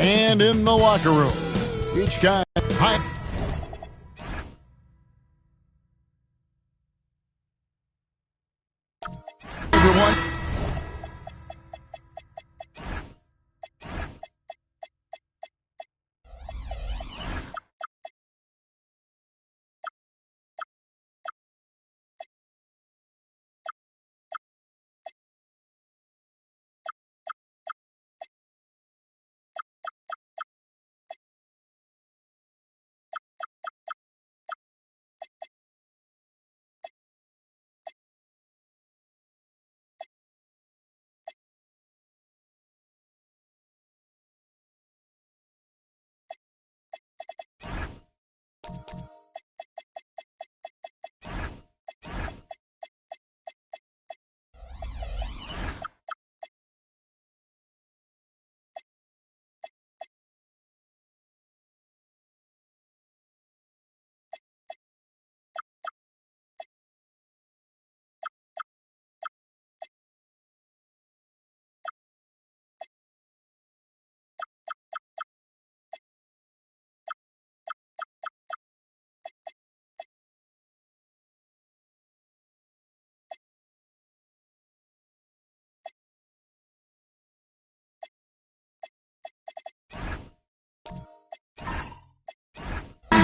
And in the locker room, each guy high. Everyone.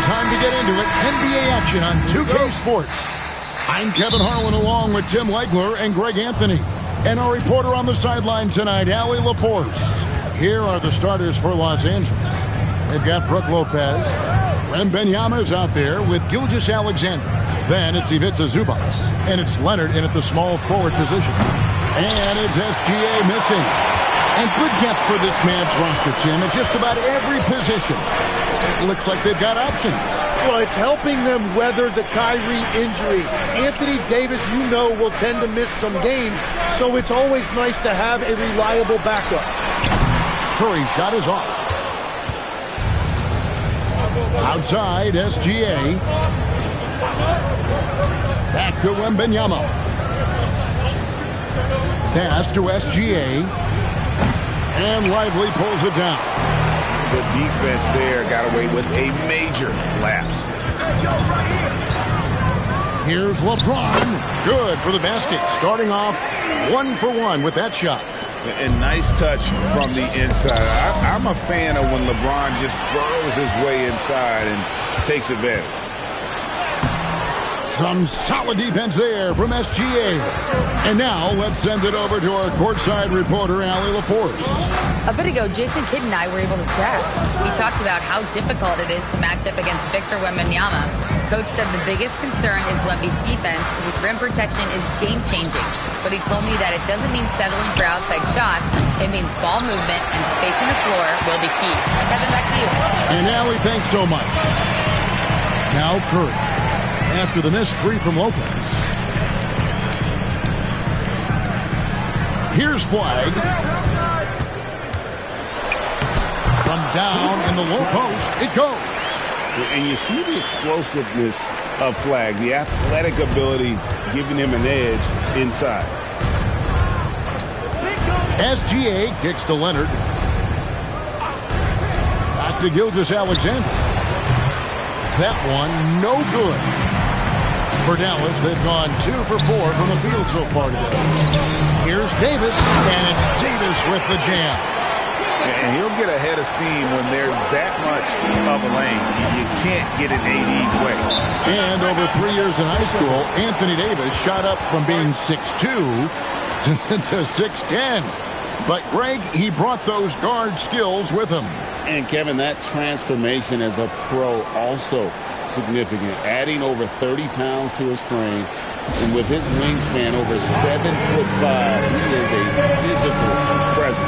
Time to get into it. NBA action on 2K Sports. I'm Kevin Harlan along with Tim Legler and Greg Anthony. And our reporter on the sideline tonight, Allie LaForce. Here are the starters for Los Angeles. They've got Brook Lopez. Wembanyama's out there with Gilgeous-Alexander. Then it's Ivica Zubac. And it's Leonard in at the small forward position. And it's SGA missing. And good depth for this man's roster, Tim, at just about every position. It looks like they've got options. Well, it's helping them weather the Kyrie injury. Anthony Davis, you know, will tend to miss some games, so it's always nice to have a reliable backup. Curry's shot is off. Outside, SGA. Back to Wembanyama. Pass to SGA. And Lively pulls it down. The defense there got away with a major lapse. Here's LeBron. Good for the basket. Starting off 1 for 1 with that shot. And nice touch from the inside. I'm a fan of when LeBron just burrows his way inside and takes advantage. Some solid defense there from SGA. And now let's send it over to our courtside reporter, Allie LaForce. A bit ago, Jason Kidd and I were able to chat. He talked about how difficult it is to match up against Victor Wembanyama. Coach said the biggest concern is Wemby's defense. His rim protection is game-changing. But he told me that it doesn't mean settling for outside shots. It means ball movement and spacing the floor will be key. Kevin, back to you. And Allie, thanks so much. Now Curry. After the missed 3 from Lopez. Here's Flag. From down in the low post, it goes. And you see the explosiveness of Flag, the athletic ability giving him an edge inside. SGA kicks to Leonard. Back to Gilgeous-Alexander. That one, no good. For Dallas, they've gone 2 for 4 from the field so far today. Here's Davis, and it's Davis with the jam. And he'll get ahead of steam when there's that much of a lane. You can't get it AD's way. And over 3 years in high school, Anthony Davis shot up from being 6'2 to 6'10. But Greg, he brought those guard skills with him. And Kevin, that transformation as a pro also significant, adding over 30 pounds to his frame, and with his wingspan over 7'5", he is a physical presence.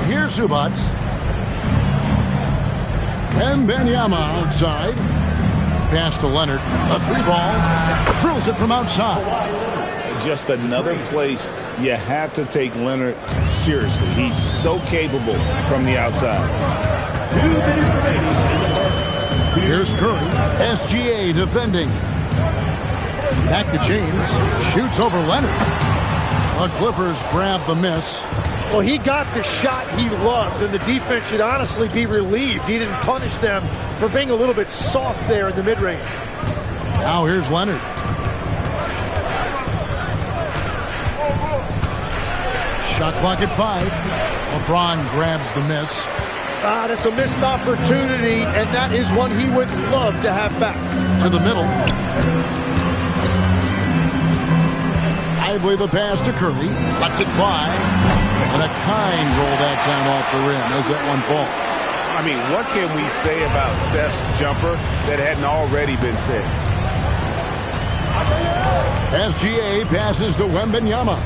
Here's Zubac. Wembanyama outside. Pass to Leonard. A 3-ball. Drills it from outside. Just another place you have to take Leonard seriously. He's so capable from the outside. Here's Curry. SGA defending. Back to James. Shoots over Leonard. The Clippers grab the miss. Well, he got the shot he loves, and the defense should honestly be relieved he didn't punish them for being a little bit soft there in the mid-range. Now here's Leonard. Shot clock at 5. LeBron grabs the miss. That's a missed opportunity, and that is one he would love to have back. To the middle. Lively the pass to Curry. Lets it fly. And a kind roll that time off the rim as that one falls. I mean, what can we say about Steph's jumper that hadn't already been said? SGA passes to Wembanyama.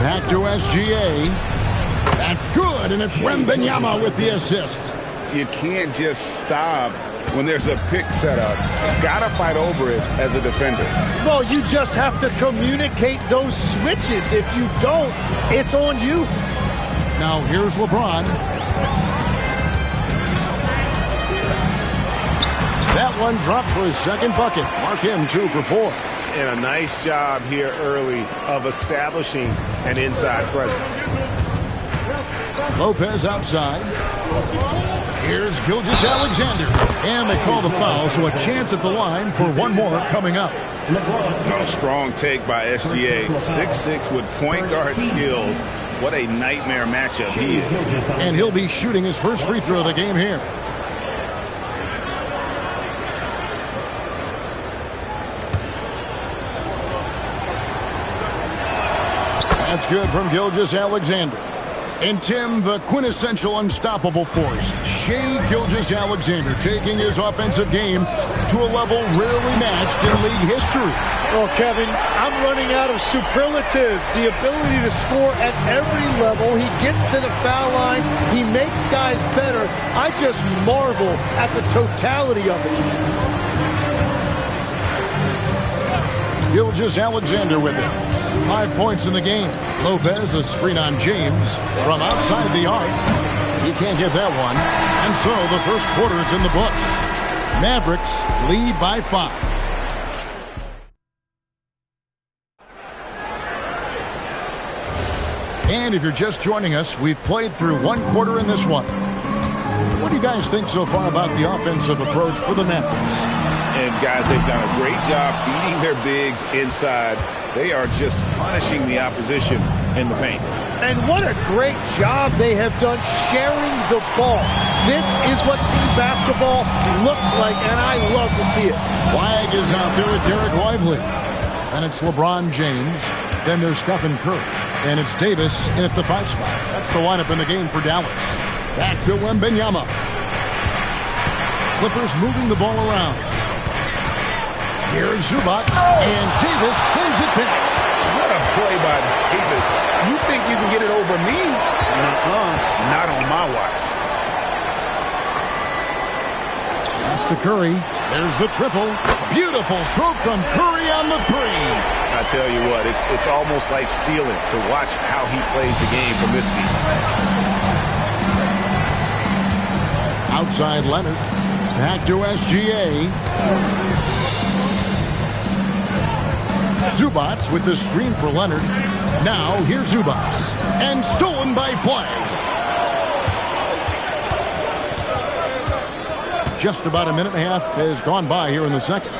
Back to SGA. That's good, and it's Wembanyama with the assist. You can't just stop when there's a pick set up. You gotta fight over it as a defender. Well, you just have to communicate those switches. If you don't, it's on you. Now here's LeBron. That one dropped for his second bucket. Mark him 2 for 4. And a nice job here early of establishing an inside presence. Lopez outside. Here's Gilgeous-Alexander. And they call the foul, so a chance at the line for one more coming up. A strong take by SGA. 6'6" with point guard skills. What a nightmare matchup he is. And he'll be shooting his first free throw of the game here. That's good from Gilgeous-Alexander. And Tim, the quintessential unstoppable force, Shai Gilgeous-Alexander, taking his offensive game to a level rarely matched in league history. Well, Kevin, I'm running out of superlatives. The ability to score at every level. He gets to the foul line. He makes guys better. I just marvel at the totality of it. Gilgeous-Alexander with it. 5 points in the game. Lopez, a screen on James from outside the arc. He can't get that one. And so the first quarter is in the books. Mavericks lead by 5. And if you're just joining us, we've played through one quarter in this one. What do you guys think so far about the offensive approach for the Mavericks? And guys, they've done a great job feeding their bigs inside. They are just punishing the opposition in the paint. And what a great job they have done sharing the ball. This is what team basketball looks like, and I love to see it. Wag is out there with Derek Lively. And it's LeBron James. Then there's Stephen Curry. And it's Davis in at the 5 spot. That's the lineup in the game for Dallas. Back to Wembanyama. Clippers moving the ball around. Here's Zubac, and Davis sends it back. What a play by Davis. You think you can get it over me? Not on my watch. Pass to Curry. There's the triple. Beautiful stroke from Curry on the 3. I tell you what, it's almost like stealing to watch how he plays the game from this seat. Outside Leonard. Back to SGA. Zubac with the screen for Leonard. Now here's Zubac. And stolen by Flag. Just about a minute and a half has gone by here in the second.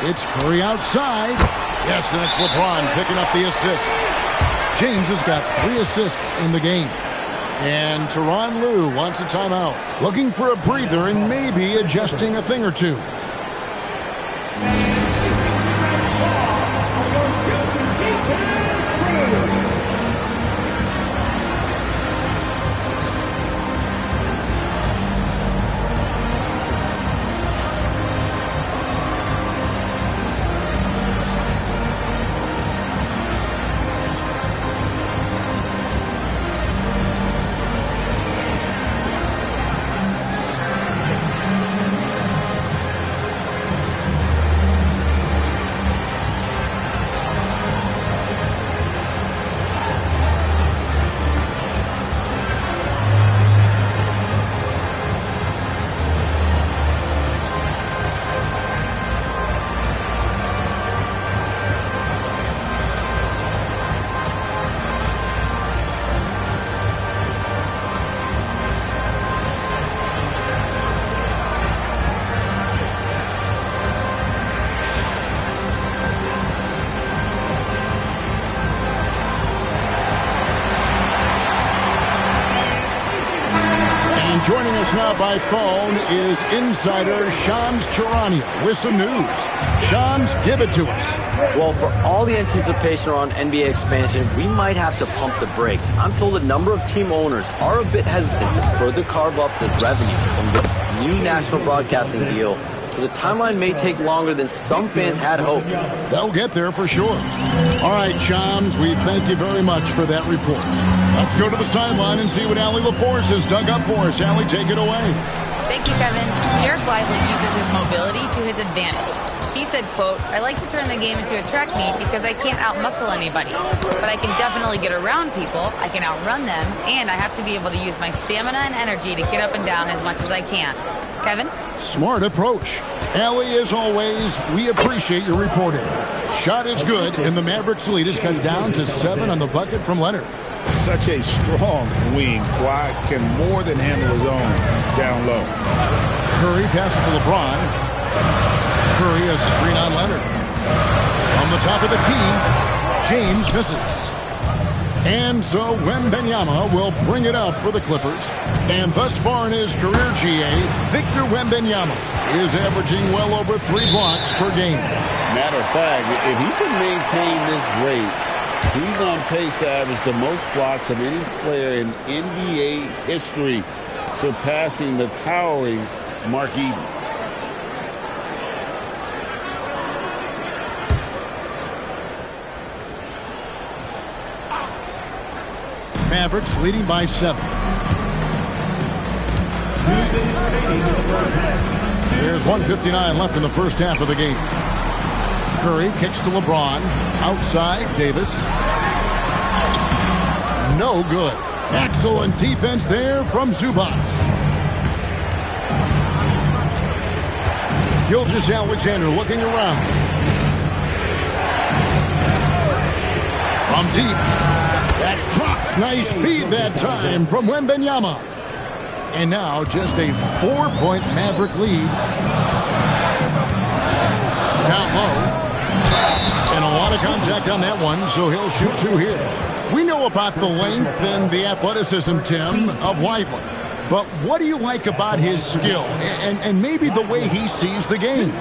It's Curry outside. Yes, and it's LeBron picking up the assist. James has got 3 assists in the game. And Tyronn Lue wants a timeout. Looking for a breather and maybe adjusting a thing or two. us now by phone is insider Shams Charania with some news. Shams, give it to us. Well, for all the anticipation around NBA expansion, we might have to pump the brakes. I'm told a number of team owners are a bit hesitant to further carve up the revenue from this new national broadcasting deal, so the timeline may take longer than some fans had hoped. They'll get there for sure. All right, Shams, we thank you very much for that report. Let's go to the sideline and see what Allie LaForce has dug up for us. Allie, take it away. Thank you, Kevin. Derek Lively uses his mobility to his advantage. He said, quote, "I like to turn the game into a track meet because I can't outmuscle anybody. But I can definitely get around people, I can outrun them, and I have to be able to use my stamina and energy to get up and down as much as I can." Kevin? Smart approach. Allie, as always, we appreciate your reporting. Shot is good, and the Mavericks lead is cut down to 7 on the bucket from Leonard. Such a strong wing. Kawhi can more than handle his own down low. Curry passes to LeBron. Curry a screen on Leonard. On the top of the key, James misses. And so Wembanyama will bring it up for the Clippers. And thus far in his career, GA, Victor Wembanyama is averaging well over 3 blocks per game. Matter of fact, if he can maintain this rate, he's on pace to average the most blocks of any player in NBA history, surpassing the towering Mark Eaton. Mavericks leading by 7. There's 1:59 left in the first half of the game. Curry kicks to LeBron. Outside, Davis. No good. Excellent defense there from Zubac. Gilgeous-Alexander looking around. From deep. That drops. Nice feed that time from Wembanyama. And now just a 4-point Maverick lead. Down low. And a lot of contact on that one, so he'll shoot 2 here. We know about the length and the athleticism, Tim, of Lively. But what do you like about his skill and maybe the way he sees the game?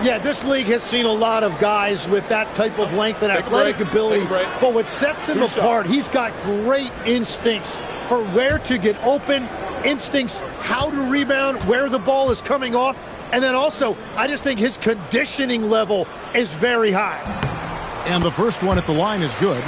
Yeah, this league has seen a lot of guys with that type of length and athletic ability. But what sets him apart, he's got great instincts for where to get open, instincts how to rebound, where the ball is coming off. And then also, I just think his conditioning level is very high. And the first one at the line is good.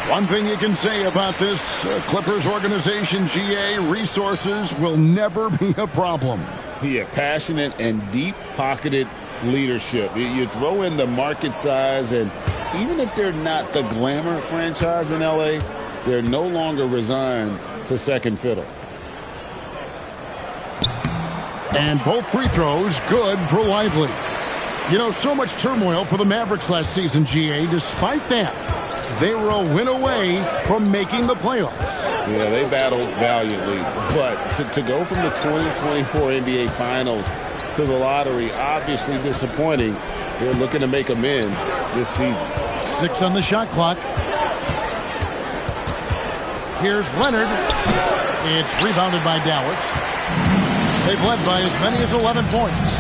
One thing you can say about this Clippers organization, GA, resources will never be a problem. Yeah, passionate and deep-pocketed leadership. You throw in the market size, and even if they're not the glamour franchise in LA, they're no longer resigned to second fiddle. And both free throws good for Lively. You know, so much turmoil for the Mavericks last season, GA. Despite that, they were a win away from making the playoffs. Yeah, they battled valiantly. But to go from the 2024 NBA Finals to the lottery, obviously disappointing. They're looking to make amends this season. 6 on the shot clock. Here's Leonard. It's rebounded by Dallas. They've led by as many as 11 points.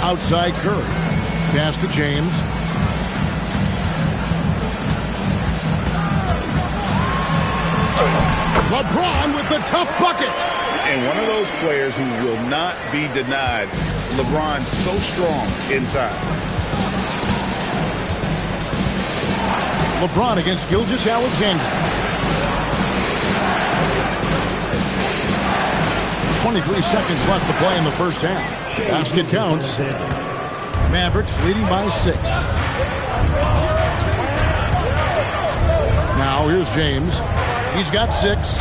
Outside Curry. Pass to James. LeBron with the tough bucket. And one of those players who will not be denied. LeBron so strong inside. LeBron against Gilgeous-Alexander. 23 seconds left to play in the first half. Basket counts. Mavericks leading by 6. Now here's James. He's got 6.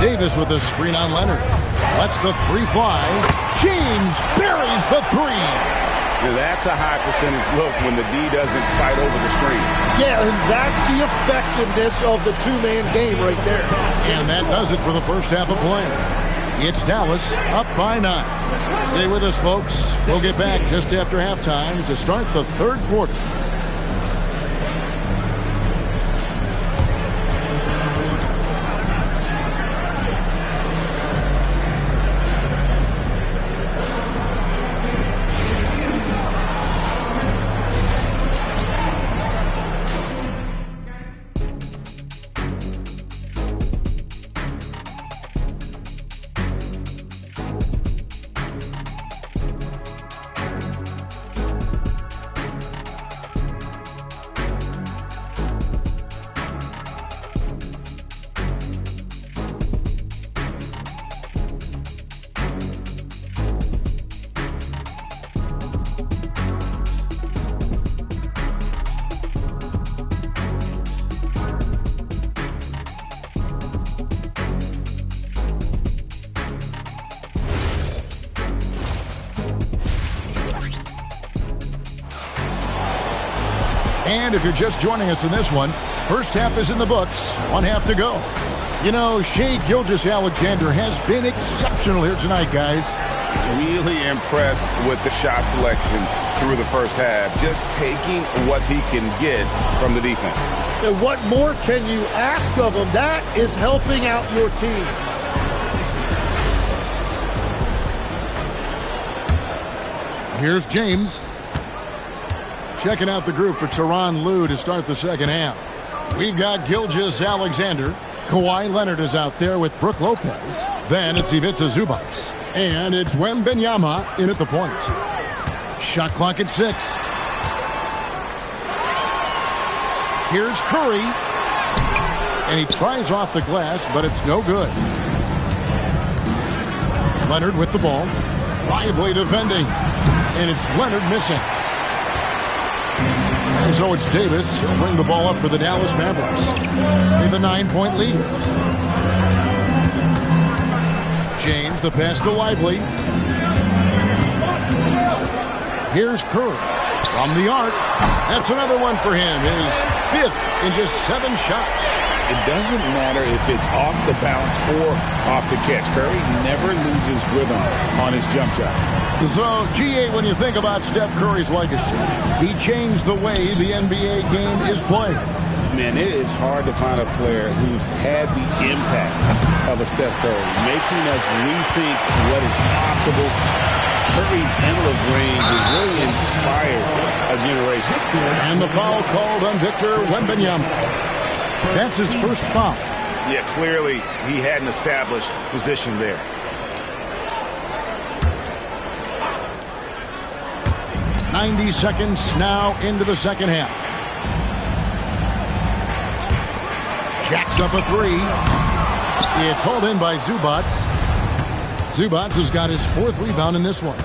Davis with a screen on Leonard. Lets the 3 fly. James buries the 3. Now that's a high percentage look when the D doesn't fight over the screen. Yeah, and that's the effectiveness of the two-man game right there. And that does it for the first half of play. It's Dallas up by 9. Stay with us, folks. We'll get back just after halftime to start the third quarter. And if you're just joining us in this one, first half is in the books, one half to go. You know, Shai Gilgeous-Alexander has been exceptional here tonight, guys. Really impressed with the shot selection through the first half, just taking what he can get from the defense. And what more can you ask of him? That is helping out your team. Here's James. Checking out the group for Tyronn Lue to start the second half. We've got Gilgeous-Alexander. Kawhi Leonard is out there with Brook Lopez. Then it's Ivica Zubac. And it's Wembanyama in at the point. Shot clock at 6. Here's Curry. And he tries off the glass, but it's no good. Leonard with the ball. Lively defending. And it's Leonard missing. And so it's Davis. He'll bring the ball up for the Dallas Mavericks. They have a 9-point lead. James, the pass to Lively. Here's Curry from the arc. That's another one for him. His 5th in just 7 shots. It doesn't matter if it's off the bounce or off the catch. Curry never loses rhythm on his jump shot. So, GA, when you think about Steph Curry's legacy, he changed the way the NBA game is played. Man, it is hard to find a player who's had the impact of a Steph Curry, making us rethink what is possible. Curry's endless range has really inspired a generation. And the foul called on Victor Wembanyama. That's his first foul. Yeah, clearly he had an established position there. .90 seconds now into the second half. Jacks up a 3. It's hauled in by Zubac. Zubac has got his 4th rebound in this one.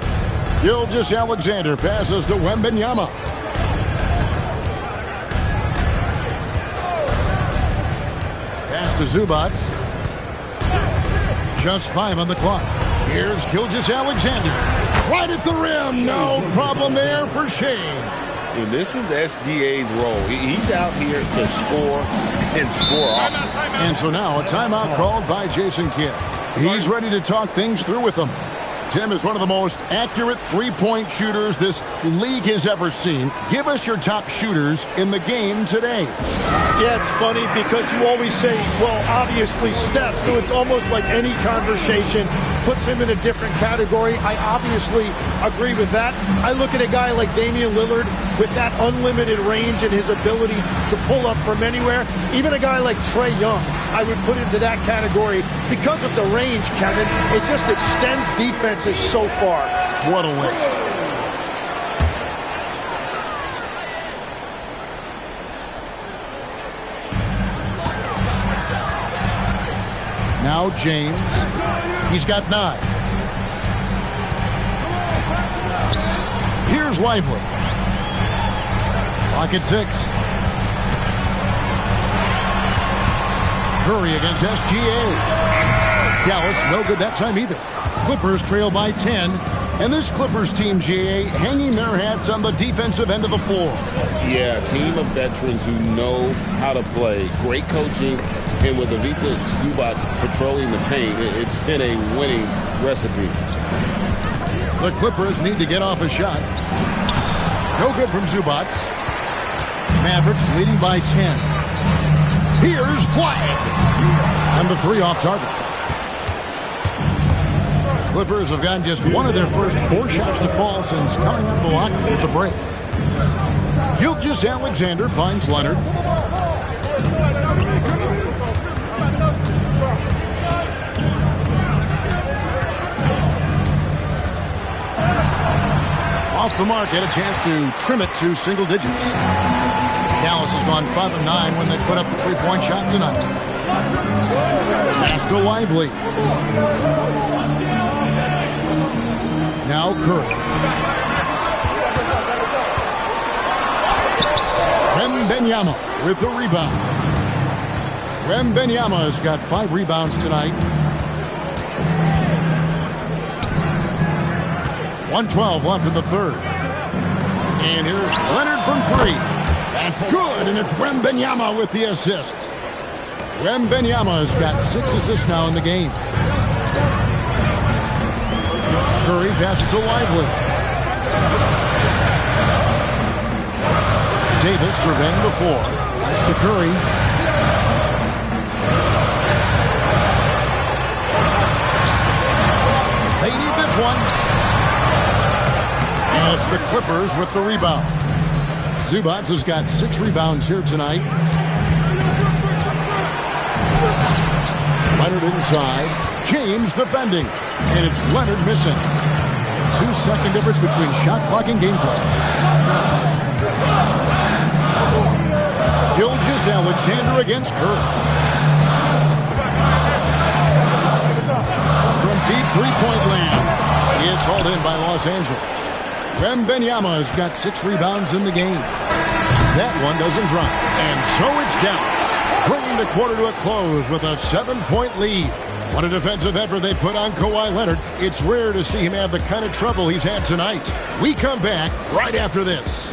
Gilgeous-Alexander passes to Wembanyama. Pass to Zubac. Just 5 on the clock. Here's Gilgeous-Alexander. Right at the rim. No problem there for Shane. And this is SGA's role. He's out here to score and score often. And so now a timeout called by Jason Kidd. He's ready to talk things through with them. Tim is one of the most accurate three-point shooters this league has ever seen. Give us your top shooters in the game today. Yeah, it's funny because you always say, well, obviously Steph, so it's almost like any conversation puts him in a different category. I obviously agree with that. I look at a guy like Damian Lillard with that unlimited range and his ability to pull up from anywhere. Even a guy like Trae Young, I would put into that category because of the range, Kevin. It just extends defenses so far. What a list. Now James. He's got 9. Here's Lively. Clock at 6. Curry against SGA. Dallas, no good that time either. Clippers trail by 10. And this Clippers team, GA, hanging their hats on the defensive end of the floor. Yeah, a team of veterans who know how to play. Great coaching. And with Ivica Zubac patrolling the paint, it's been a winning recipe. The Clippers need to get off a shot. No good from Zubac. Mavericks leading by 10. Here's flag. And the 3 off target. Clippers have gotten just one of their first 4 shots to fall since coming up the locker with the break. Gilgeous-Alexander finds Leonard. Off the mark, had a chance to trim it to single digits. Dallas has gone 5 of 9 when they put up the 3-point shot tonight. Pass to Lively. Now Curry. Wembanyama with the rebound. Wembanyama has got 5 rebounds tonight. 1:12 left in the third. And here's Leonard from 3. That's good, and it's Wembanyama with the assist. Wembanyama's got 6 assists now in the game. Curry passes to Lively. Davis surveying the floor. That's to Curry. They need this one. And it's the Clippers with the rebound. Zubac has got 6 rebounds here tonight. Leonard inside. James defending. And it's Leonard missing. 2-second difference between shot clock and gameplay. Gilgeous-Alexander against Curry. From deep three-point land. It's hauled in by Los Angeles. Wembanyama has got 6 rebounds in the game. That one doesn't drop. And so it's Dallas, bringing the quarter to a close with a 7-point lead. What a defensive effort they put on Kawhi Leonard. It's rare to see him have the kind of trouble he's had tonight. We come back right after this.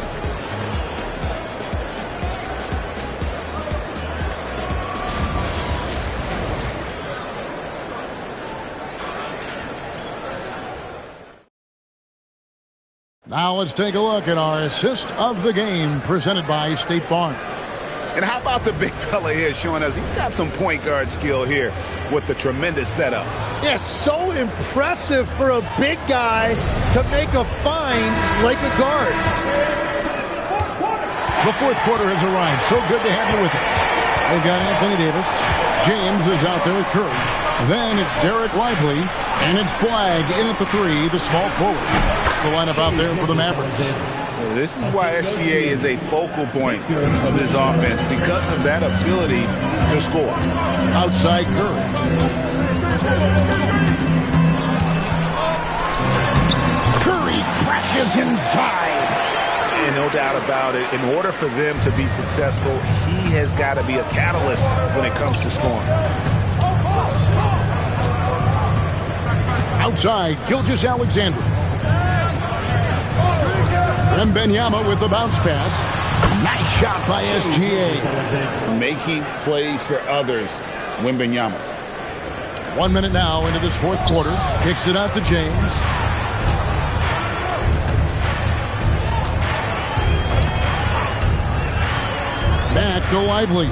Now let's take a look at our assist of the game presented by State Farm. And how about the big fella here showing us he's got some point guard skill here with the tremendous setup. Yeah, so impressive for a big guy to make a find like a guard. The fourth quarter has arrived. So good to have you with us. They've got Anthony Davis. James is out there with Curry. Then it's Derek Lively. And it's Flag in at the 3, the small forward. That's the lineup out there for the Mavericks. This is why SGA is a focal point of this offense, because of that ability to score. Outside Curry. Curry crashes inside. And no doubt about it, in order for them to be successful, he has got to be a catalyst when it comes to scoring. Outside, Gilgeous-Alexander. Wembanyama with the bounce pass. Nice shot by SGA. Making plays for others, Wembanyama. 1 minute now into this fourth quarter. Kicks it out to James. Back to Lively.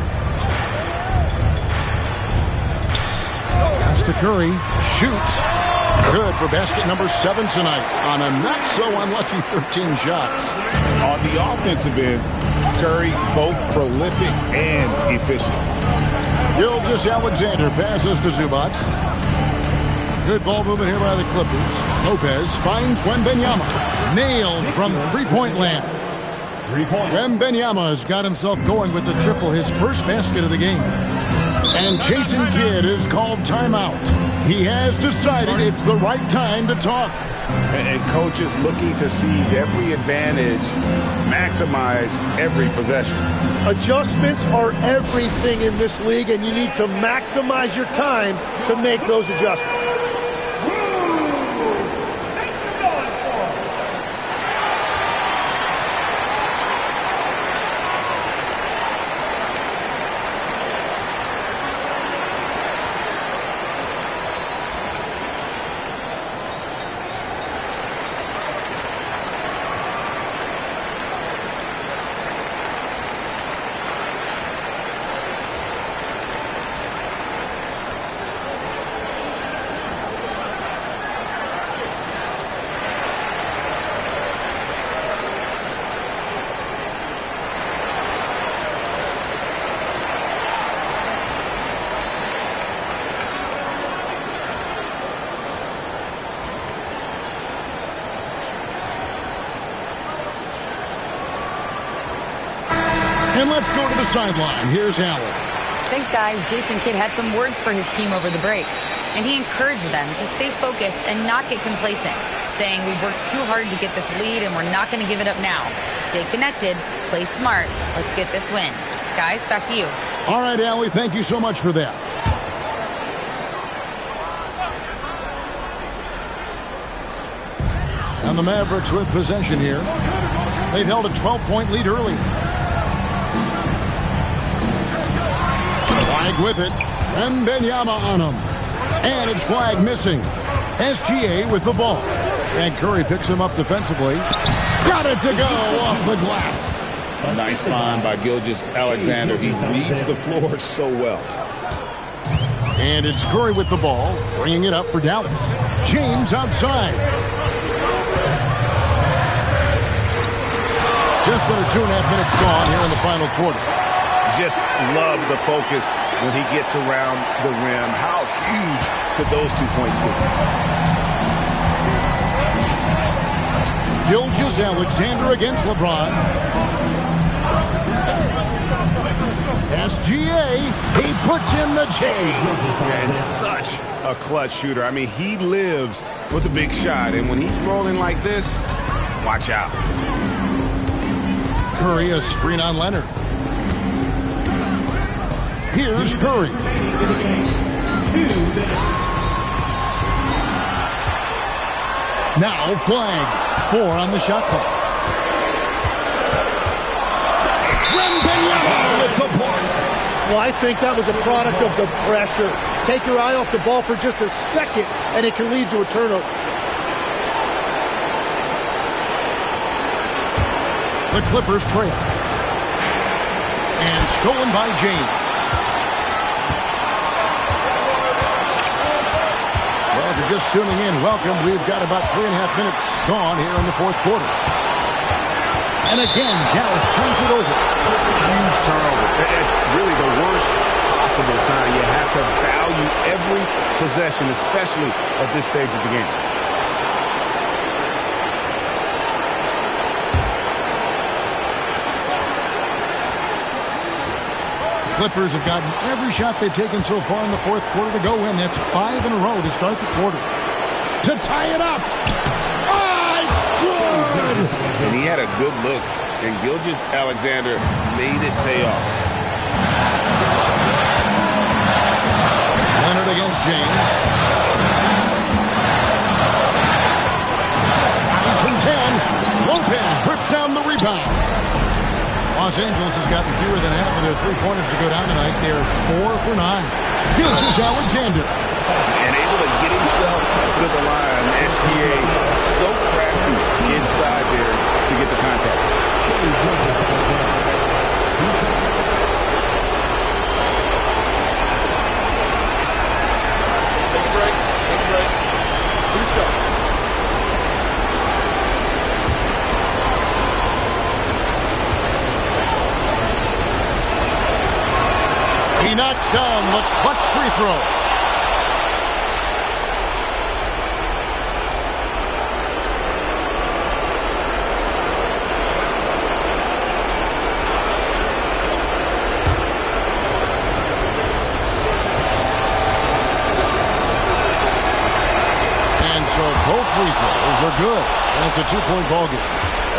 Pass to Curry. Shoots. Good for basket number 7 tonight on a not-so-unlucky 13 shots. On the offensive end, Curry both prolific and efficient. Gilgeous-Alexander passes to Zubac. Good ball movement here by the Clippers. Lopez finds Wembanyama. Nailed from three-point land. Wembanyama has got himself going with the triple, his first basket of the game. And Jason Kidd is called timeout. He has decided it's the right time to talk. And coach is looking to seize every advantage, maximize every possession. Adjustments are everything in this league, and you need to maximize your time to make those adjustments. And let's go to the sideline. Here's Allen. Thanks, guys. Jason Kidd had some words for his team over the break, and he encouraged them to stay focused and not get complacent, saying we worked too hard to get this lead and we're not going to give it up now. Stay connected, play smart. Let's get this win. Guys, back to you. All right, Allie, thank you so much for that. And the Mavericks with possession here. They've held a 12-point lead early. Flag with it. Wembanyama on him. And it's flag missing. SGA with the ball. And Curry picks him up defensively. Got it to go off the glass. Nice find by Gilgeous-Alexander. He reads the floor so well. And it's Curry with the ball, bringing it up for Dallas. James outside. Just under 2.5 minutes gone here in the final quarter. Just love the focus when he gets around the rim. How huge could those 2 points be? Gilgeous-Alexander against LeBron. SGA, he puts in the J. And such a clutch shooter. I mean, he lives for the big shot. And when he's rolling like this, watch out. Curry, a screen on Leonard. Here's Curry. Now flag. 4 on the shot clock. Wembanyama with the block. Well, I think that was a product of the pressure. Take your eye off the ball for just a second, and it can lead to a turnover. The Clippers trail. And stolen by James. Well, if you're just tuning in, welcome. We've got about 3.5 minutes gone here in the fourth quarter. And again, Dallas turns it over. Huge turnover. Really the worst possible time. You have to value every possession, especially at this stage of the game. The Clippers have gotten every shot they've taken so far in the fourth quarter to go in. That's 5 in a row to start the quarter. To tie it up. It's good! And he had a good look. And Gilgeous-Alexander made it pay off. Leonard against James. From 10. Lopez rips down the rebound. Los Angeles has gotten fewer than half of their three-pointers to go down tonight. They're 4 for 9. Gilgeous-Alexander. And able to get himself to the line. SGA so crafty inside there to get the contact. Take a break. 2 shots. He knocks down the clutch free throw. Both free throws are good, and it's a 2-point ball game.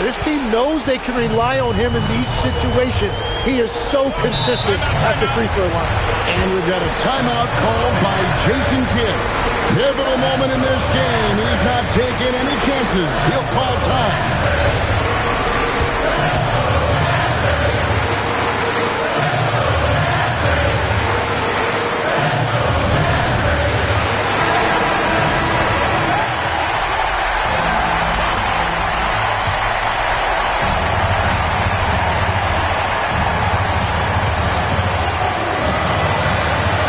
This team knows they can rely on him in these situations. He is so consistent at the free throw line. And we've got a timeout called by Jason Kidd. Pivotal moment in this game. He's not taking any chances. He'll call time.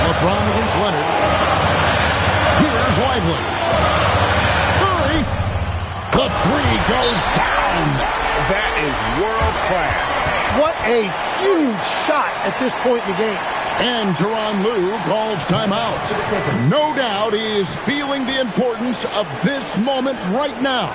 LeBron against Leonard. Here's Lively. Curry. The 3 goes down. That is world class. What a huge shot at this point in the game. And Tyronn Lue calls timeout. No doubt he is feeling the importance of this moment right now.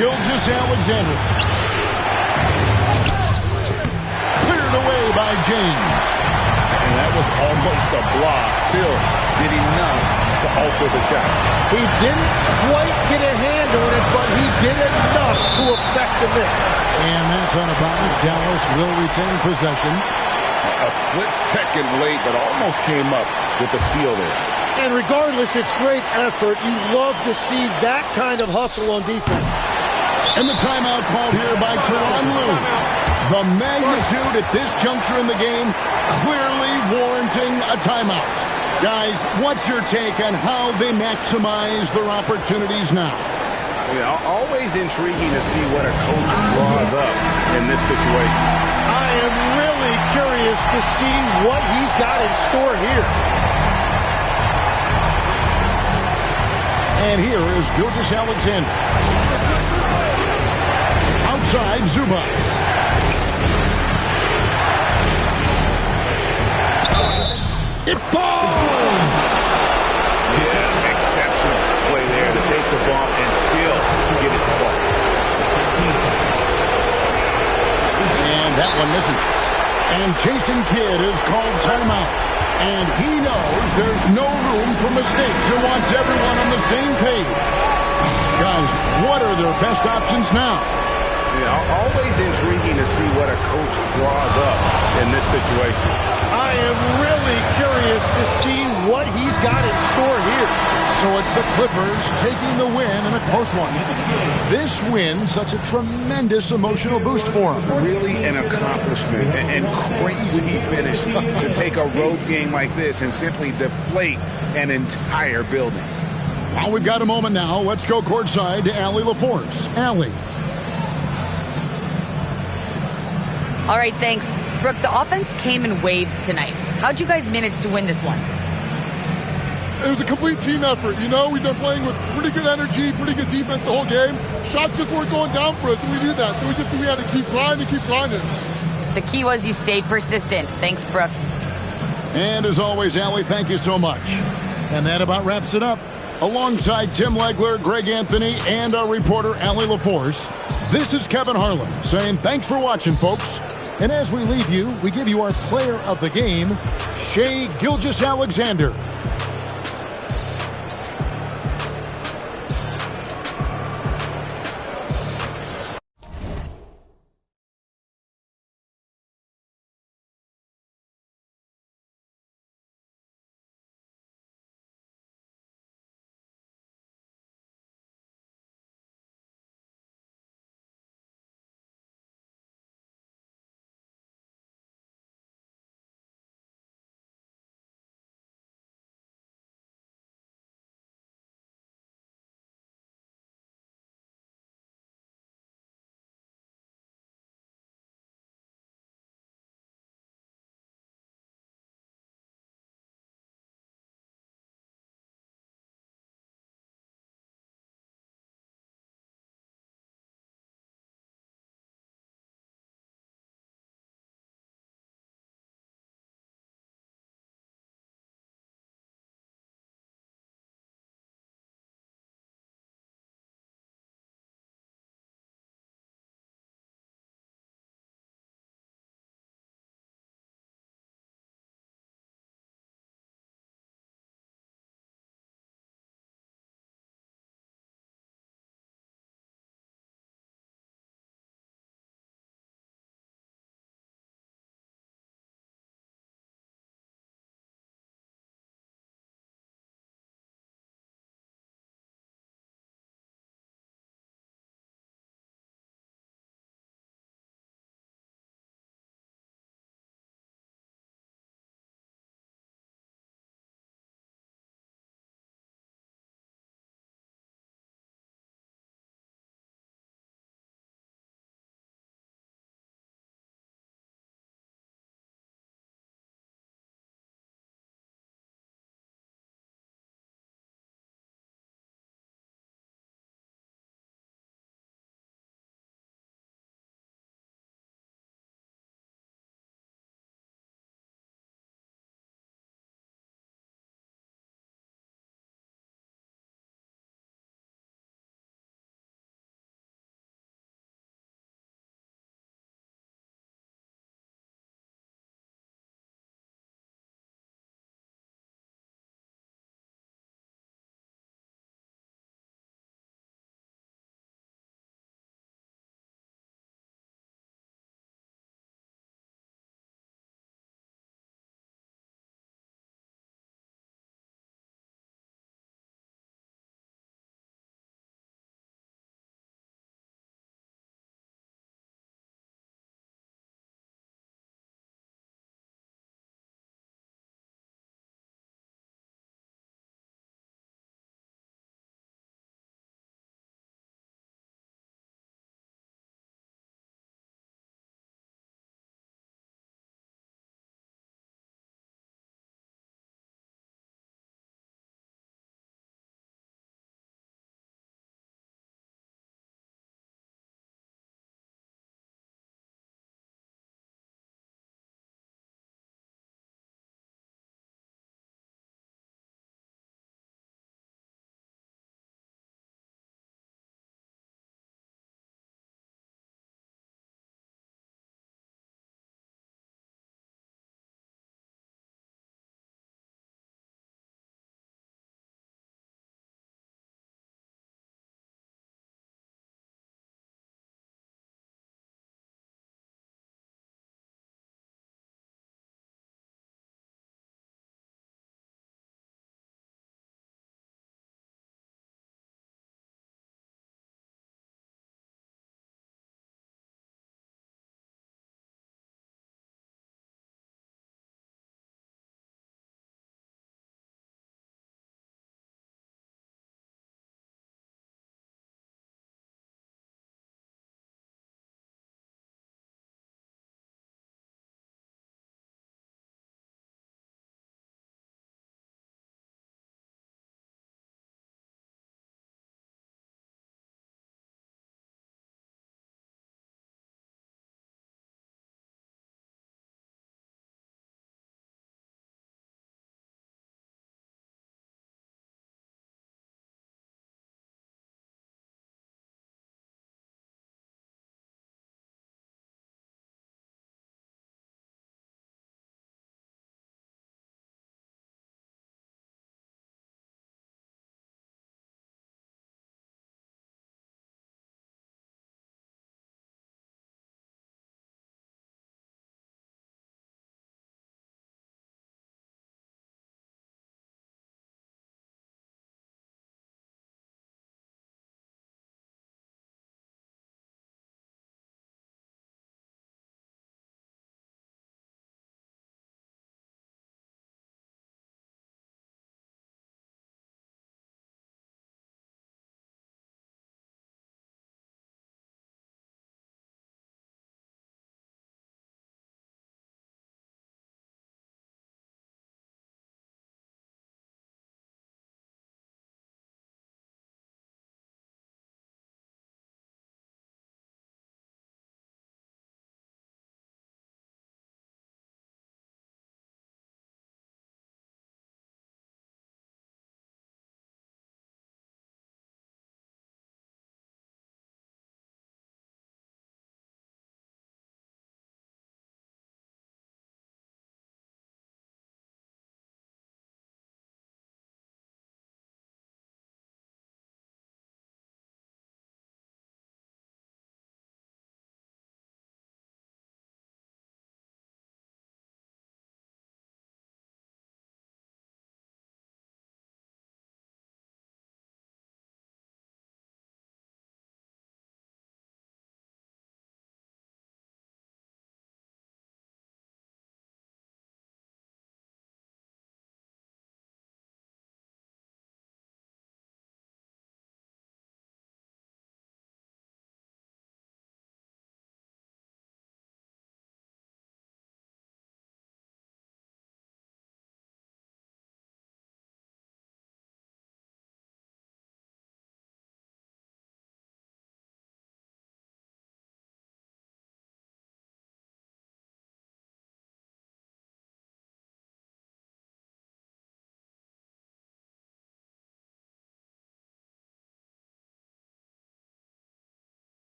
Gilgeous-Alexander. Cleared away by James. And that was almost a block. Still did enough to alter the shot. He didn't quite get a hand on it, but he did enough to affect the miss. And that's out of bounds. Dallas will retain possession. A split second late, but almost came up with the steal there. And regardless, it's great effort. You love to see that kind of hustle on defense. And the timeout called here by Tyronn Lue. The magnitude at this juncture in the game clearly warranting a timeout. Guys, what's your take on how they maximize their opportunities now? Yeah, always intriguing to see what a coach draws up in this situation. I am really curious to see what he's got in store here. And here is Gilgeous-Alexander. Outside, Zubac. It falls! Yeah, exceptional play there to take the bump and still get it to fall. And that one misses. And Jason Kidd is called timeout. And he knows there's no room for mistakes and wants everyone on the same page. Guys, what are their best options now? Yeah, always intriguing to see what a coach draws up in this situation. I am really curious to see what he's got in store here. So it's the Clippers taking the win in a close one. This win, such a tremendous emotional boost for them. Really an accomplishment and crazy finish to take a road game like this and simply deflate an entire building. Well, we've got a moment now. Let's go courtside to Allie LaForce. Allie. All right, thanks. Brooke, the offense came in waves tonight. How'd you guys manage to win this one? It was a complete team effort. You know, we've been playing with pretty good energy, pretty good defense the whole game. Shots just weren't going down for us, and we knew that. So we had to keep grinding, keep grinding. The key was you stayed persistent. Thanks, Brooke. And as always, Allie, thank you so much. And that about wraps it up. Alongside Tim Legler, Greg Anthony, and our reporter, Allie LaForce, this is Kevin Harlan saying thanks for watching, folks. And as we leave you, we give you our player of the game, Shai Gilgeous-Alexander.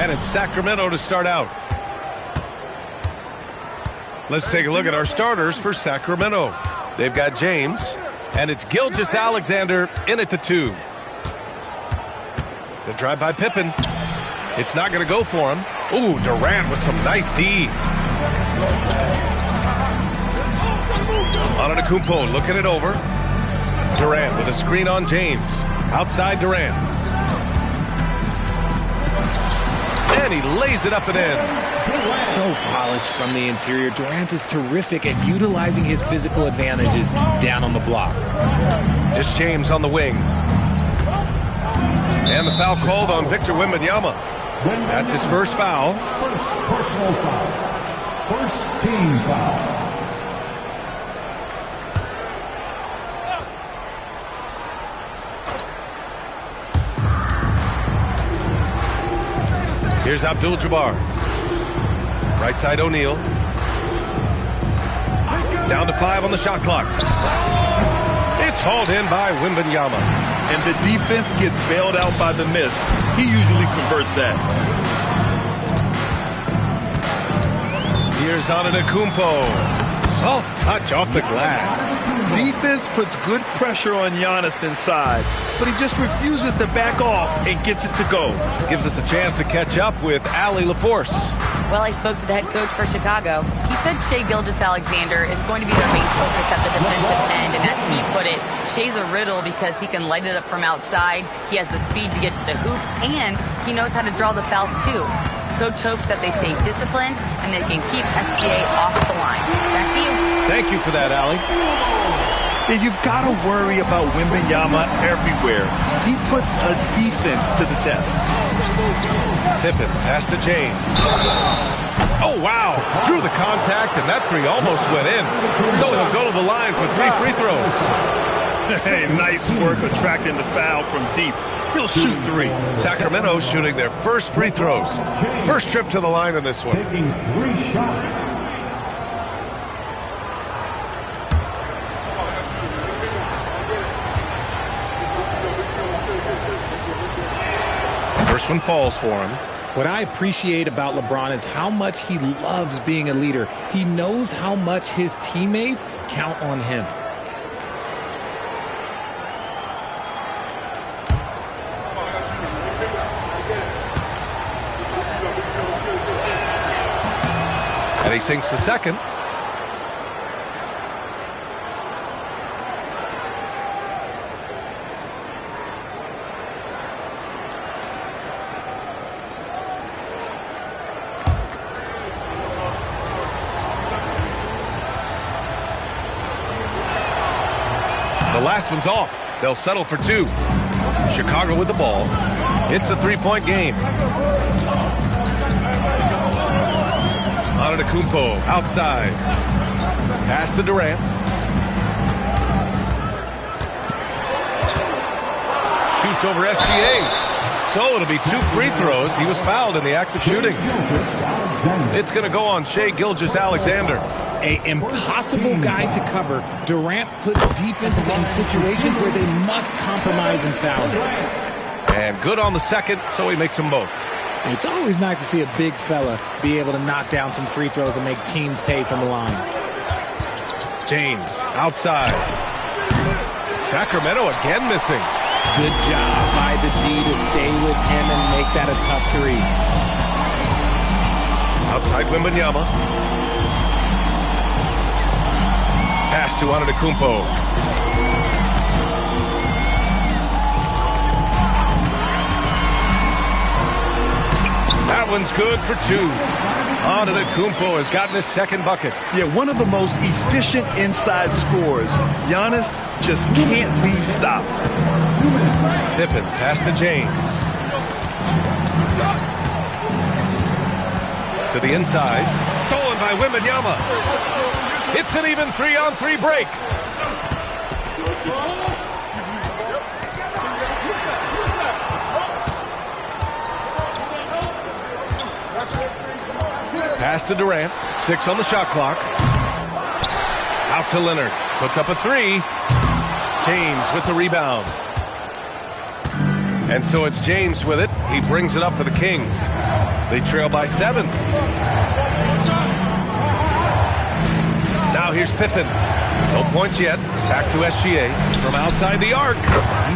And it's Sacramento to start out. Let's take a look at our starters for Sacramento. They've got James, and it's Gilgeous-Alexander in at the 2. The drive by Pippen. It's not going to go for him. Ooh, Durant with some nice D. Antetokounmpo looking it over. Durant with a screen on James. Outside Durant. And he lays it up and in. So polished from the interior. Durant is terrific at utilizing his physical advantages down on the block. It's James on the wing. And the foul called on Victor Wembanyama. That's his first foul. First personal foul. First team foul. Here's Abdul-Jabbar. Right side O'Neal. Down to 5 on the shot clock. It's hauled in by Wembanyama. And the defense gets bailed out by the miss. He usually converts that. Here's Antetokounmpo. Soft touch off the glass. Defense puts good pressure on Giannis inside, but he just refuses to back off and gets it to go. Gives us a chance to catch up with Allie LaForce. Well, I spoke to the head coach for Chicago. He said Shai Gilgeous-Alexander is going to be their main focus at the defensive end, and as he put it, Shai's a riddle because he can light it up from outside, he has the speed to get to the hoop, and he knows how to draw the fouls too. Coach hopes that they stay disciplined and they can keep SGA off the line. Back to you. Thank you for that, Allie. And you've got to worry about Wembanyama everywhere. He puts a defense to the test. Pippen, pass to James. Oh, wow. Drew the contact, and that 3 almost went in. So he'll go to the line for 3 free throws. Hey, nice work attracting the foul from deep. He'll shoot 3. Sacramento shooting their first free throws. First trip to the line in this one. Taking 3 shots. First one falls for him. What I appreciate about LeBron is how much he loves being a leader. He knows how much his teammates count on him. And he sinks the second. The last one's off. They'll settle for 2. Chicago with the ball. It's a 3-point game. Antetokounmpo outside. Pass to Durant. Shoots over SGA. So it'll be 2 free throws. He was fouled in the act of shooting. It's going to go on Shai Gilgeous-Alexander. An impossible guy to cover. Durant puts defenses in situations where they must compromise and foul him. And good on the second, so he makes them both. It's always nice to see a big fella be able to knock down some free throws and make teams pay from the line. James outside. Sacramento again missing. Good job by the D to stay with him and make that a tough 3. Outside Wembanyama. Pass to Antetokounmpo. That one's good for 2. Antetokounmpo has gotten his second bucket. Yeah, one of the most efficient inside scorers. Giannis just can't be stopped. Pippen, pass to James. To the inside. Stolen by Wembanyama. It's an even 3-on-3 break. Pass to Durant. 6 on the shot clock. Out to Leonard. Puts up a 3. James with the rebound. And so it's James with it. He brings it up for the Kings. They trail by 7. Now here's Pippen. No points yet. Back to SGA. From outside the arc.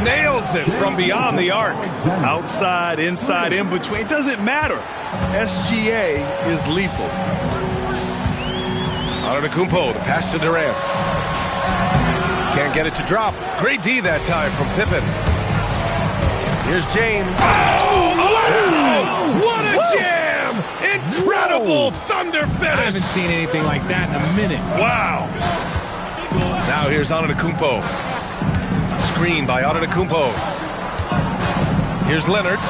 Nails it from beyond the arc. Outside, inside, in between. It doesn't matter. SGA is lethal. Antetokounmpo, the pass to Durant. Can't get it to drop. Great D that time from Pippen. Here's James. What a jam! Incredible thunder finish. I haven't seen anything like that in a minute. Wow. Now here's Antetokounmpo. Screen by Antetokounmpo. Here's Leonard.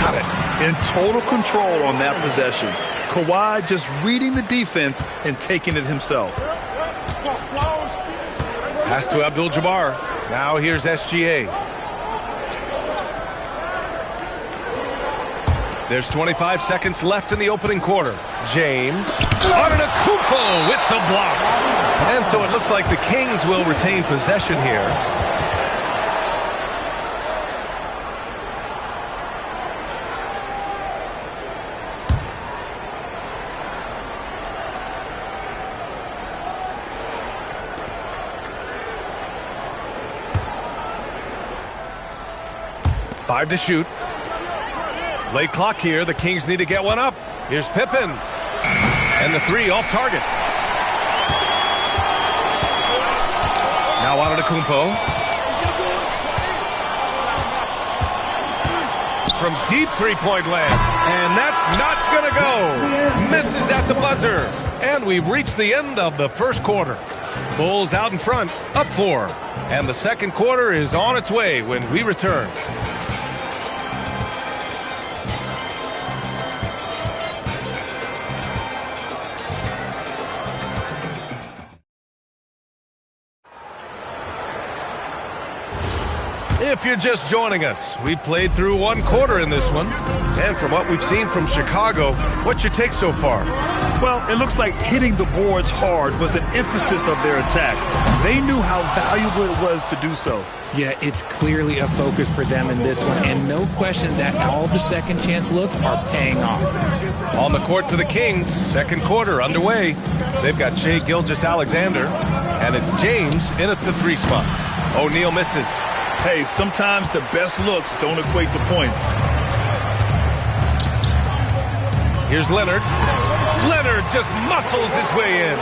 Got it. In total control on that possession. Kawhi just reading the defense and taking it himself. Pass to Abdul-Jabbar. Now here's SGA. There's 25 seconds left in the opening quarter. James. Antetokounmpo with the block. And so it looks like the Kings will retain possession here. Five to shoot. Late clock here. The Kings need to get one up. Here's Pippen. And the three off target. Now Antetokounmpo. From deep three-point land. And that's not going to go. Misses at the buzzer. And we've reached the end of the first quarter. Bulls out in front, up 4. And the second quarter is on its way when we return. If you're just joining us, we played through one quarter in this one. And from what we've seen from Chicago, what's your take so far? Well, it looks like hitting the boards hard was an emphasis of their attack. They knew how valuable it was to do so. Yeah, it's clearly a focus for them in this one, and no question that all the second chance looks are paying off. On the court for the Kings, second quarter underway. They've got Shai Gilgeous-Alexander, and it's James in at the 3 spot. O'Neal misses. Hey, sometimes the best looks don't equate to points. Here's Leonard. Leonard just muscles his way in.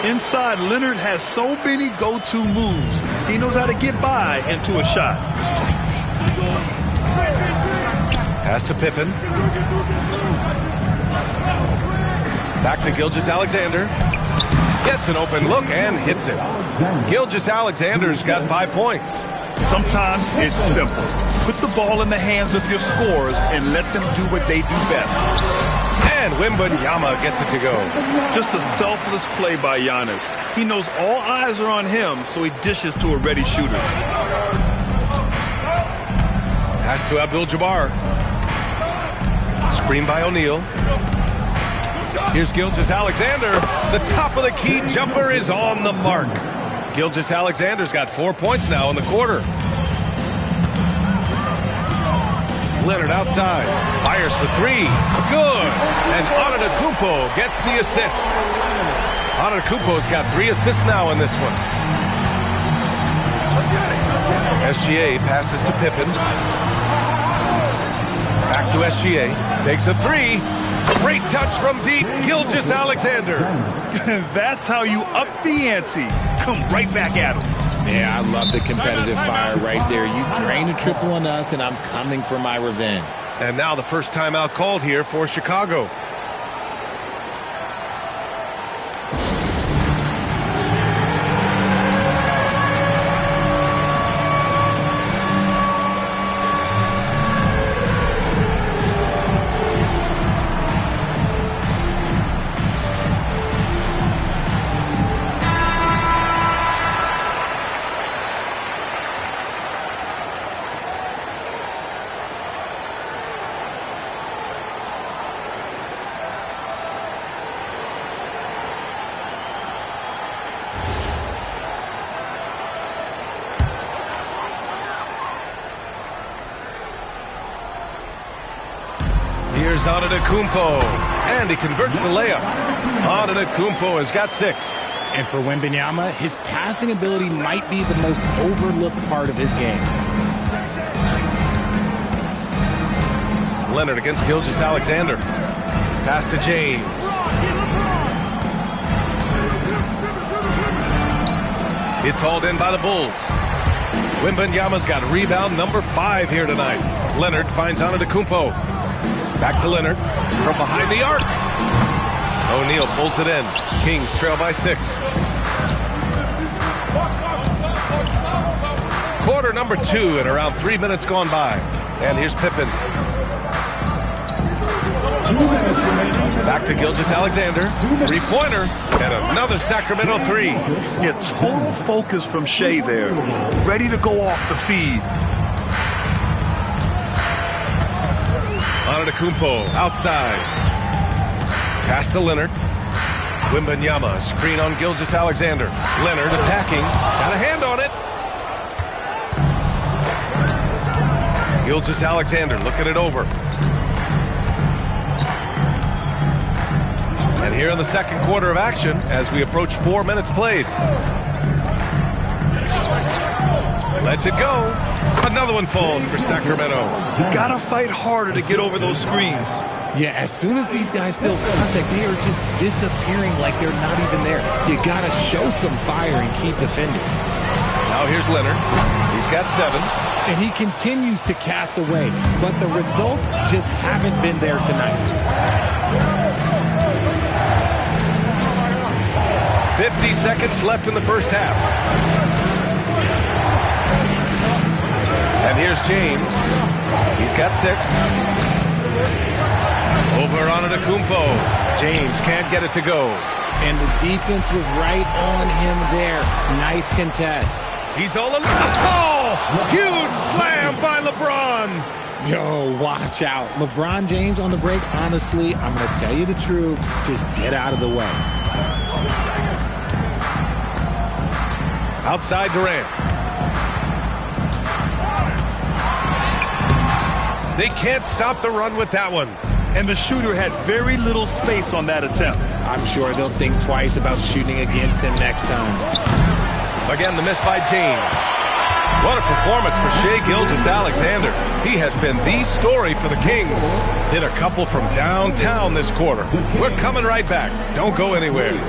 Inside, Leonard has so many go-to moves. He knows how to get by into a shot. Pass to Pippen. Back to Gilgeous-Alexander. Gets an open look and hits it. Gilgeous-Alexander's got 5 points. Sometimes it's simple. Put the ball in the hands of your scorers and let them do what they do best. And Wembanyama gets it to go. Just a selfless play by Giannis. He knows all eyes are on him, so he dishes to a ready shooter. Pass to Abdul-Jabbar. Screen by O'Neal. Here's Gilgeous-Alexander. The top of the key jumper is on the mark. Gilgeous-Alexander's got 4 points now in the quarter. Leonard outside. Fires for 3. Good. And Antetokounmpo gets the assist. Antetokounmpo's got 3 assists now in this one. SGA passes to Pippen. Back to SGA. Takes a 3. Great touch from deep. Gilgeous-Alexander. That's how you up the ante. Come right back at him. Yeah, I love the competitive fire right there. You drain a triple on us, and I'm coming for my revenge. And now the first timeout called here for Chicago. Here's Antetokounmpo, and he converts the layup. Antetokounmpo has got 6. And for Wembanyama, his passing ability might be the most overlooked part of his game. Leonard against Gilgeous-Alexander. Pass to James. It's hauled in by the Bulls. Wembanyama's got rebound number 5 here tonight. Leonard finds Antetokounmpo. Back to Leonard from behind the arc. O'Neal pulls it in. Kings trail by 6. Quarter number 2 and around 3 minutes gone by. And here's Pippen. Back to Gilgeous-Alexander. 3-pointer. And another Sacramento 3. Yeah, total focus from Shea there. Ready to go off the feed. Antetokounmpo outside. Pass to Leonard. Wembanyama, screen on Gilgeous-Alexander. Leonard attacking. Got a hand on it. Gilgeous-Alexander looking it over. And here in the second quarter of action, as we approach 4 minutes played. Lets it go. Another one falls for Sacramento. Gotta fight harder to get over those screens. Yeah, as soon as these guys feel contact, they are just disappearing like they're not even there. You gotta show some fire and keep defending. Now here's Leonard. He's got 7. And he continues to cast away, but the results just haven't been there tonight. 50 seconds left in the first half. And here's James. He's got 6. Over Antetokounmpo. James can't get it to go. And the defense was right on him there. Nice contest. He's all alone. Oh! Huge slam by LeBron. Yo, watch out. LeBron James on the break, honestly, I'm going to tell you the truth. Just get out of the way. Outside Durant. They can't stop the run with that one. And the shooter had very little space on that attempt. I'm sure they'll think twice about shooting against him next time. Again, the miss by James. What a performance for Shai Gilgeous-Alexander. He has been the story for the Kings. Hit a couple from downtown this quarter. We're coming right back. Don't go anywhere.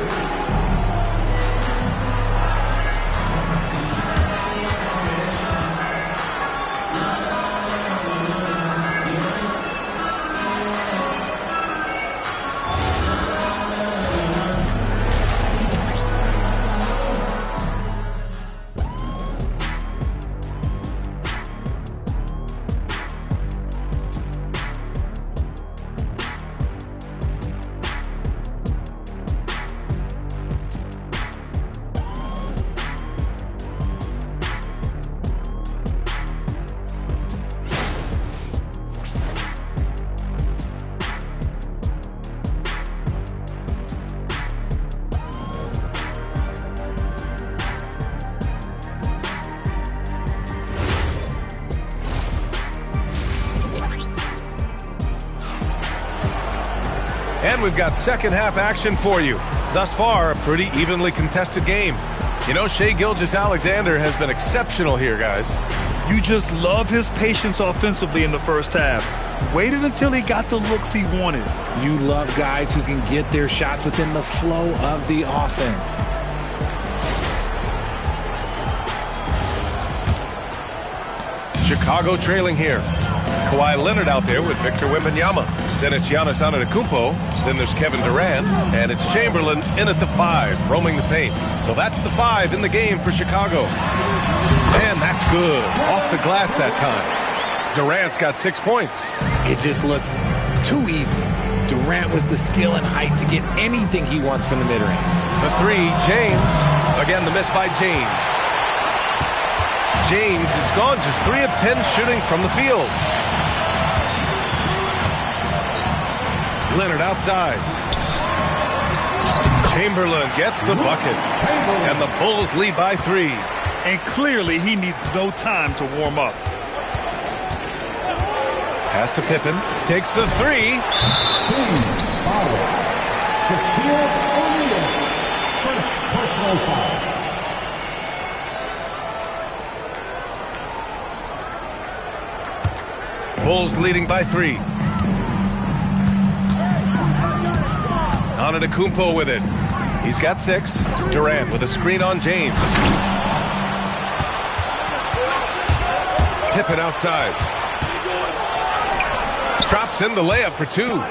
And we've got second half action for you. Thus far, a pretty evenly contested game. You know, Shai Gilgeous-Alexander has been exceptional here, guys. You just love his patience offensively in the first half. Waited until he got the looks he wanted. You love guys who can get their shots within the flow of the offense. Chicago trailing here. Kawhi Leonard out there with Victor Wembanyama. Then it's Giannis Antetokounmpo. Then there's Kevin Durant. And it's Chamberlain in at the 5, roaming the paint. So that's the 5 in the game for Chicago. And that's good. Off the glass that time. Durant's got 6 points. It just looks too easy. Durant with the skill and height to get anything he wants from the mid-range. The 3, James. Again, the miss by James. James is gone just 3 of 10 shooting from the field. Leonard outside. Chamberlain gets the bucket. And the Bulls lead by 3. And clearly he needs no time to warm up. Pass to Pippen. Takes the three. Bulls leading by 3. Antetokounmpo with it. He's got 6. Durant with a screen on James. Pippen outside. Drops in the layup for 2.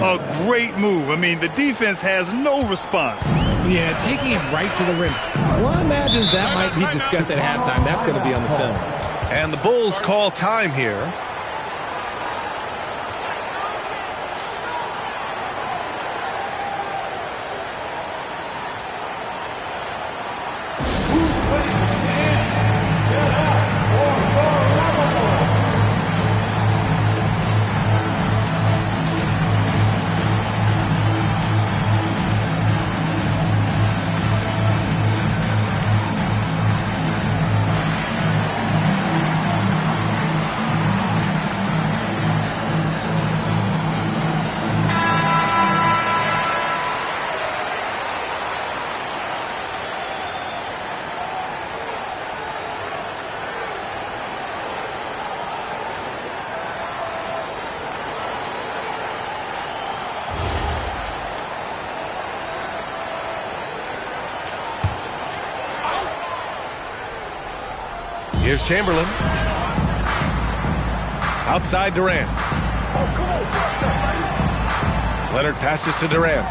A great move. I mean, the defense has no response. Yeah, taking it right to the rim. Well, I imagine that might be discussed at halftime. That's going to be on the film. And the Bulls call time here. Here's Chamberlain. Outside Durant. Leonard passes to Durant.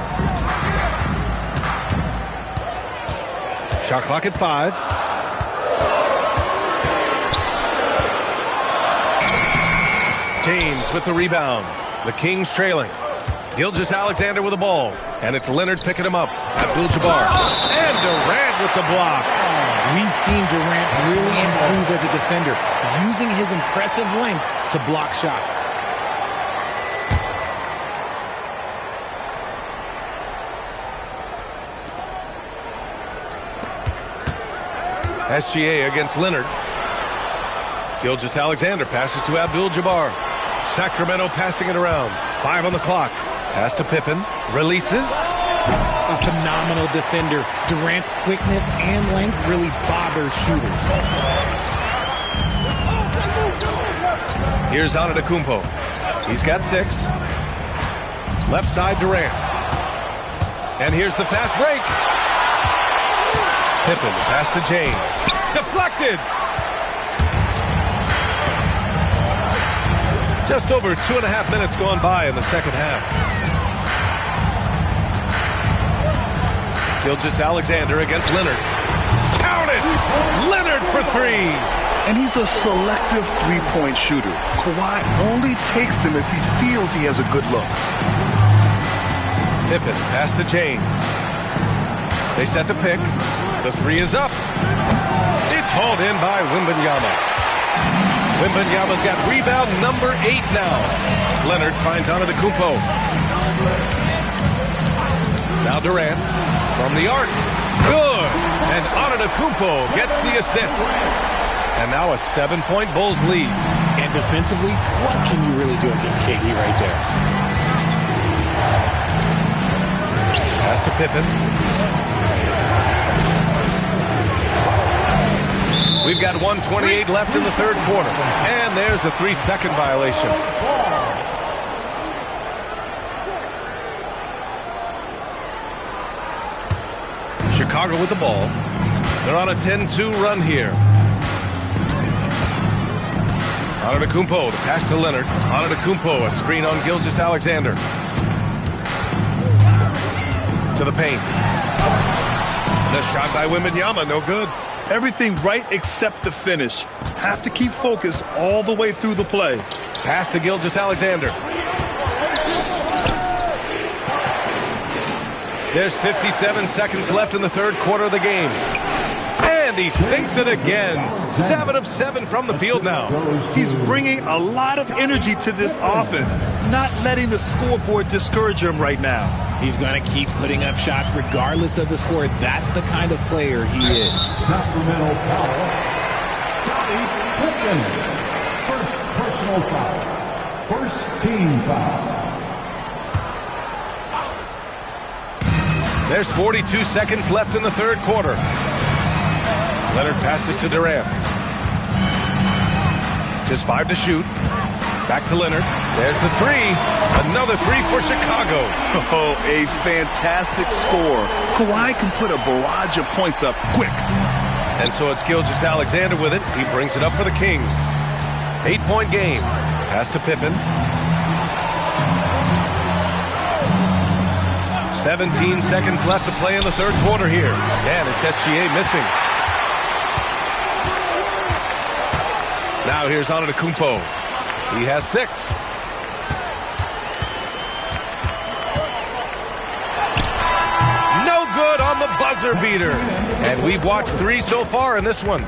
Shot clock at 5. James with the rebound. The Kings trailing. Gilgeous-Alexander with the ball. And it's Leonard picking him up. Abdul-Jabbar. And Durant with the block. We've seen Durant really improve as a defender, using his impressive length to block shots. SGA against Leonard. Gilgeous-Alexander passes to Abdul-Jabbar. Sacramento passing it around. 5 on the clock. Pass to Pippen. Releases. A phenomenal defender. Durant's quickness and length really bothers shooters. Here's Antetokounmpo. He's got 6. Left side Durant. And here's the fast break. Pippen pass to James. Deflected. Just over 2.5 minutes gone by in the second half. Gilgeous-Alexander against Leonard. Counted! Leonard for 3. And he's a selective three-point shooter. Kawhi only takes them if he feels he has a good look. Pippen pass to James. They set the pick. The 3 is up. It's hauled in by Wembanyama. Wembanyama's got rebound number 8 now. Leonard finds Antetokounmpo. Now Durant. From the arc. Good. And Antetokounmpo gets the assist. And now a 7-point Bulls lead. And defensively, what can you really do against KD right there? Pass to Pippen. We've got 1:28 left in the third quarter. And there's a 3-second violation. Chicago with the ball. They're on a 10-2 run here. Antetokounmpo, the pass to Leonard. Antetokounmpo, a screen on Gilgeous-Alexander. To the paint. The shot by Wembanyama, no good. Everything right except the finish. Have to keep focused all the way through the play. Pass to Gilgeous-Alexander. There's 57 seconds left in the third quarter of the game. And he sinks it again. 7 of 7 from the field now. He's bringing a lot of energy to this offense, not letting the scoreboard discourage him right now. He's going to keep putting up shots regardless of the score. That's the kind of player he is. Sacramento foul. Scottie Pippen. First personal foul. First team foul. There's 42 seconds left in the third quarter. Leonard passes to Durant. Just 5 to shoot. Back to Leonard. There's the three. Another three for Chicago. Oh, a fantastic score. Kawhi can put a barrage of points up quick. And so it's Gilgeous-Alexander with it. He brings it up for the Kings. 8-point game. Pass to Pippen. 17 seconds left to play in the third quarter here. And it's SGA missing. Now here's Antetokounmpo. He has 6. No good on the buzzer beater. And we've watched 3 so far in this one.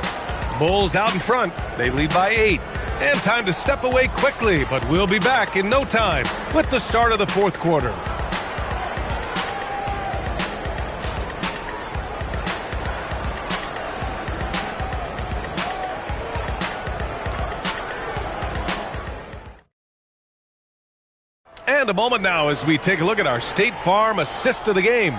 Bulls out in front. They lead by 8. And time to step away quickly, but we'll be back in no time with the start of the fourth quarter. And a moment now as we take a look at our State Farm assist of the game.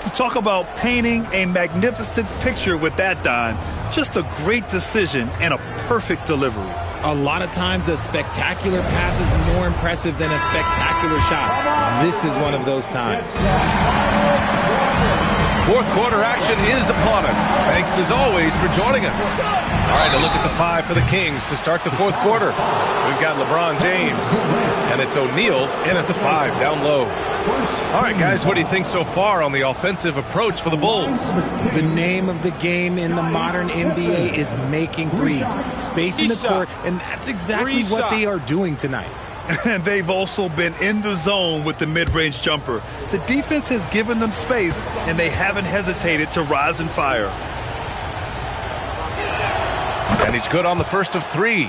You talk about painting a magnificent picture with that, Don. Just a great decision and a perfect delivery. A lot of times a spectacular pass is more impressive than a spectacular shot. This is one of those times. Fourth quarter action is upon us. Thanks as always for joining us. All right, a look at the 5 for the Kings to start the fourth quarter. We've got LeBron James, and it's O'Neal in at the 5, down low. All right, guys, what do you think so far on the offensive approach for the Bulls? The name of the game in the modern NBA is making threes, spacing the court, and that's exactly what they are doing tonight. And they've also been in the zone with the mid-range jumper. The defense has given them space, and they haven't hesitated to rise and fire. And he's good on the first of 3.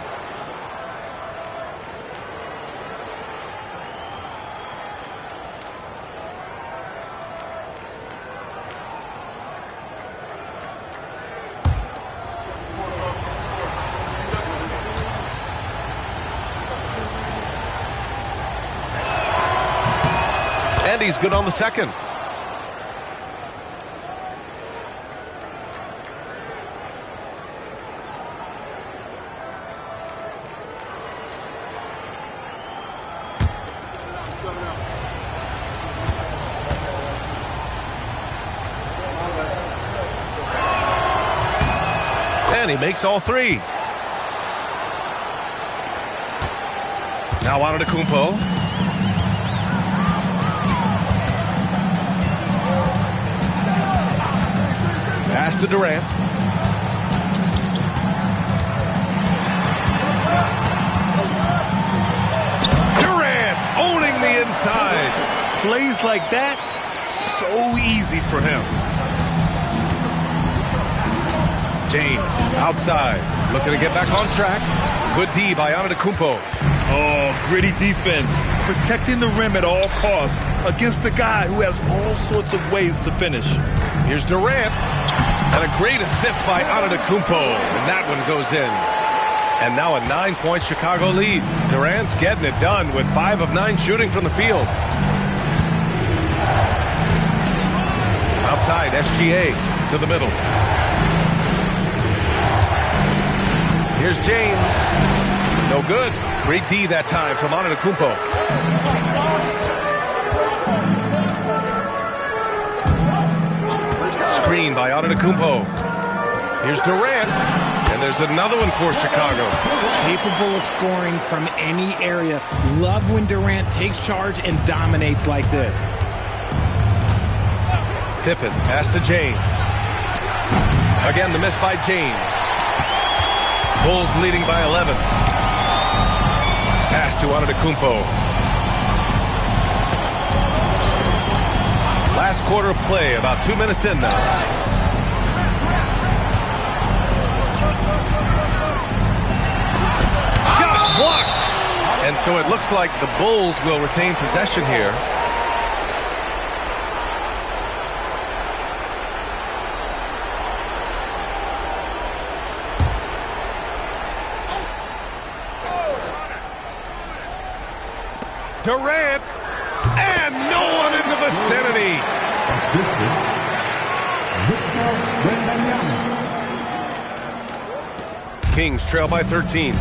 And he's good on the second. And he makes all 3. Now Antetokounmpo. Pass to Durant. Durant owning the inside. Plays like that, so easy for him. James outside, looking to get back on track. Good D by Antetokounmpo. Oh, gritty defense, protecting the rim at all costs against a guy who has all sorts of ways to finish. Here's Durant. And a great assist by Antetokounmpo, and that one goes in. And now a 9-point Chicago lead. Durant's getting it done with 5 of 9 shooting from the field. Outside, SGA to the middle. Here's James. No good. Great D that time from Antetokounmpo. Screen by Antetokounmpo. Here's Durant, and there's another one for Chicago. Capable of scoring from any area. Love when Durant takes charge and dominates like this. Pippen, pass to James. Again, the miss by James. Bulls leading by 11. Pass to Antetokounmpo. Last quarter of play, about 2 minutes in now. Shot blocked! And so it looks like the Bulls will retain possession here. Durant, and no one in the vicinity. Kings trail by 13.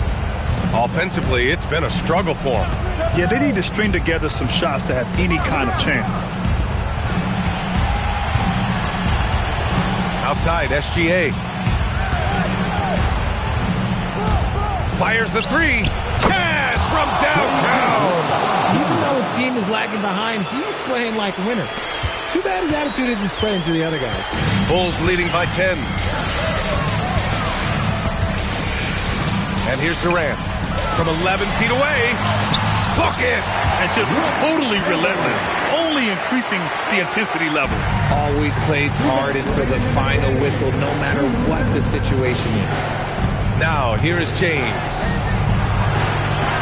Offensively, it's been a struggle for them. Yeah, they need to string together some shots to have any kind of chance. Outside, SGA. Fires the three. Cash from downtown. Even though his team is lagging behind, he's playing like a winner. Too bad his attitude isn't spreading to the other guys. Bulls leading by 10. And here's Durant. From 11 feet away. Book it! And just totally relentless, only increasing the intensity level. Always plays hard until the final whistle, no matter what the situation is. Now, here is James.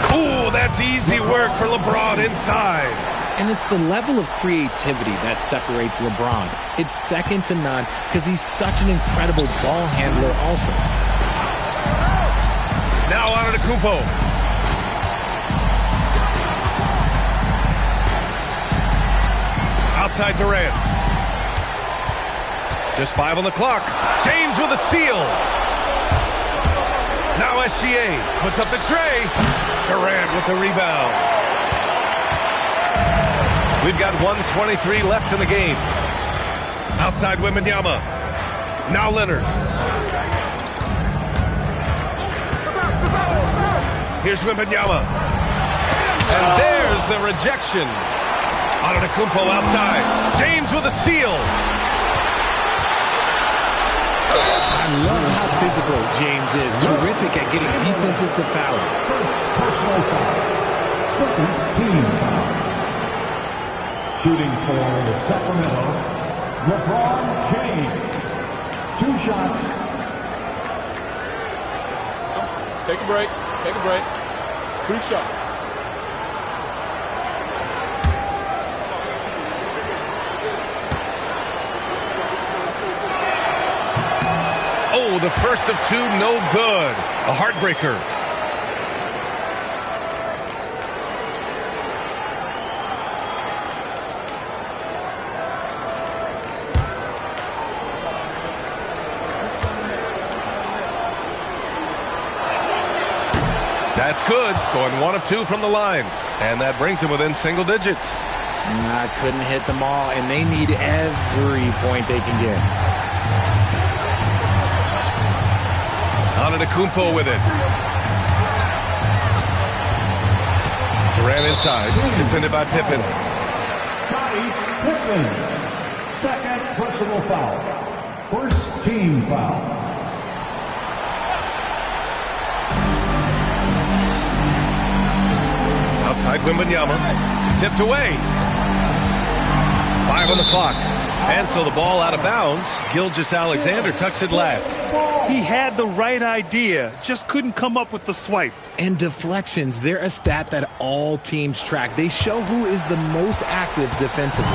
Cool, that's easy work for LeBron inside. And it's the level of creativity that separates LeBron. It's second to none because he's such an incredible ball handler also. Now Antetokounmpo. Outside Durant. Just 5 on the clock. James with a steal. Now SGA puts up the tray. Durant with the rebound. We've got 1:23 left in the game. Outside Wembanyama. Now Leonard. Here's Wembanyama. And there's the rejection. Antetokounmpo outside. James with a steal. I love how physical James is. Terrific at getting defenses to foul. First personal foul. Second team foul. Shooting for Sacramento, LeBron James. 2 shots. Take a break. Take a break. 2 shots. Oh, the first of 2, no good. A heartbreaker. That's good. Going 1 of 2 from the line. And that brings him within single digits. I couldn't hit them all, and they need every point they can get. Antetokounmpo with it. Durant inside. Defended by Pippen. Scottie Pippen. Second personal foul. First team foul. Outside Wembanyama. Tipped away. 5 on the clock. And so the ball out of bounds. Gilgeous-Alexander tucks it last. He had the right idea, just couldn't come up with the swipe. And deflections, they're a stat that all teams track. They show who is the most active defensively.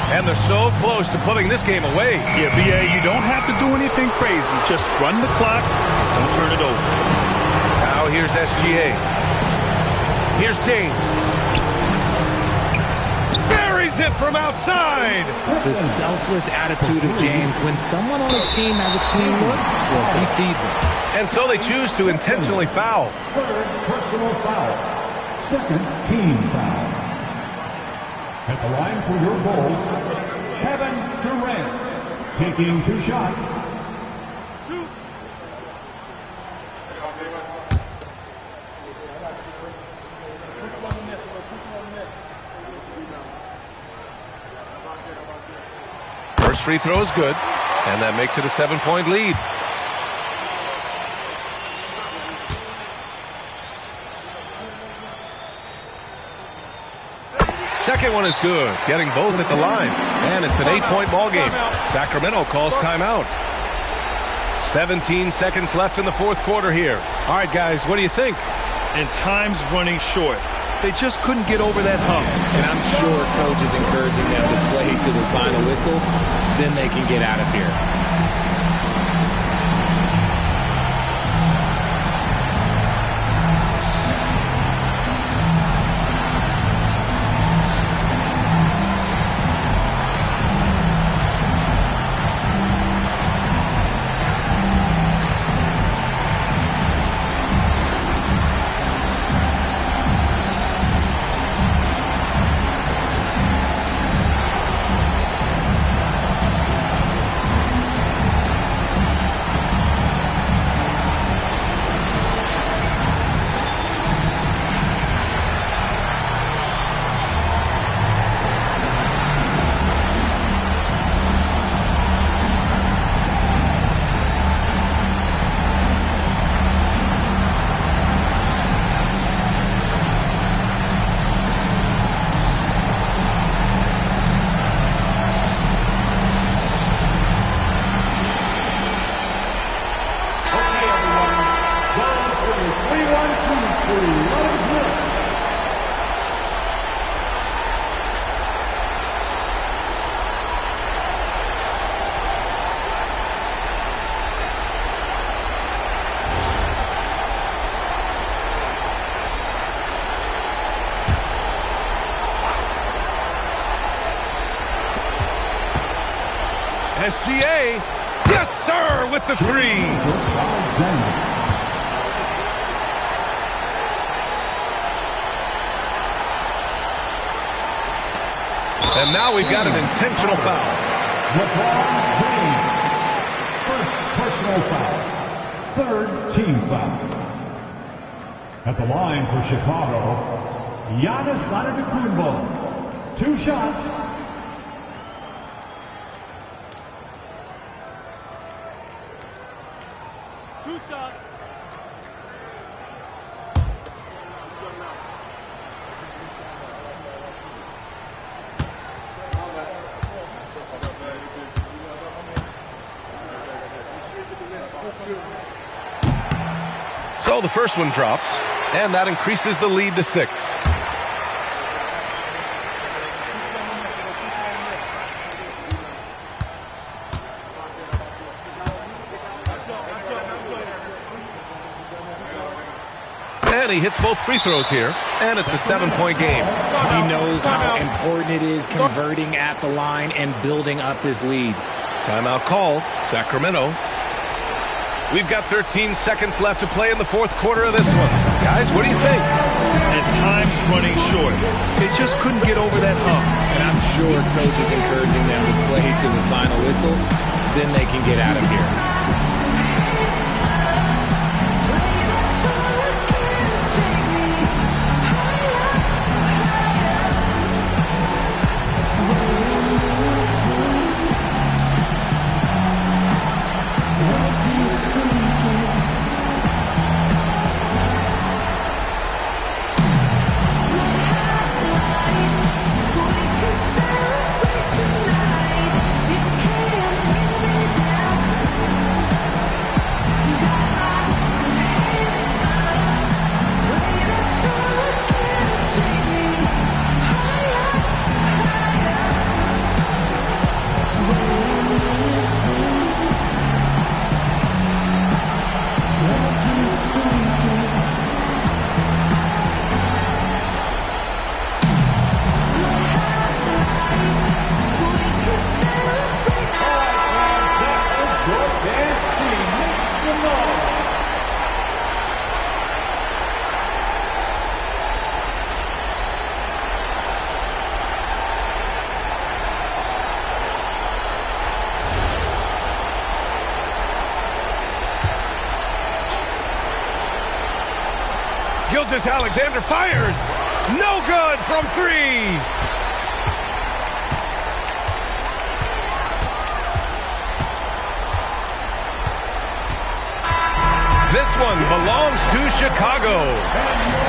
And they're so close to putting this game away. Yeah, B.A., you don't have to do anything crazy. Just run the clock. Don't turn it over. Now here's SGA. Here's James. Buries it from outside. The selfless attitude of James. When someone on his team has a clean look, well, he feeds it. And so they choose to intentionally foul. Third personal foul. Second team foul. At the line for your Bulls, Kevin Durant, taking 2 shots. First free throw is good, and that makes it a 7-point lead. Second one is good, getting both at the line. And it's an 8-point ball game. Sacramento calls timeout. 17 seconds left in the 4th quarter here. All right, guys, what do you think? And time's running short. They just couldn't get over that hump. And I'm sure coach is encouraging them to play to the final whistle. Then they can get out of here. SGA. Yes, sir, with the three. And now we've got an intentional foul. LeBron James. First personal foul. Third team foul. At the line for Chicago, Giannis Antetokounmpo. 2 shots. So the first one drops, and that increases the lead to 6. And he hits both free throws here, and it's a 7-point game. He knows how important it is converting at the line and building up this lead. Timeout called, Sacramento. We've got 13 seconds left to play in the fourth quarter of this one. Guys, what do you think? And time's running short. They just couldn't get over that hump. And I'm sure coach is encouraging them to play to the final whistle. Then they can get out of here. Gilgeous-Alexander fires. No good from 3. This one belongs to Chicago.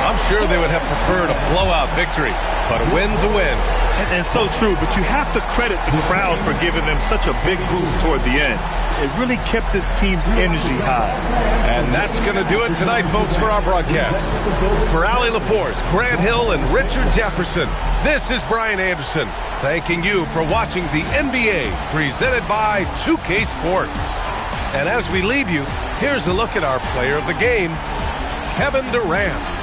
I'm sure they would have preferred a blowout victory, but a win's a win. And so true, but you have to credit the crowd for giving them such a big boost toward the end. It really kept this team's energy high. And that's going to do it tonight, folks, for our broadcast. For Allie LaForce, Grant Hill, and Richard Jefferson, this is Brian Anderson, thanking you for watching the NBA presented by 2K Sports. And as we leave you, here's a look at our player of the game, Kevin Durant.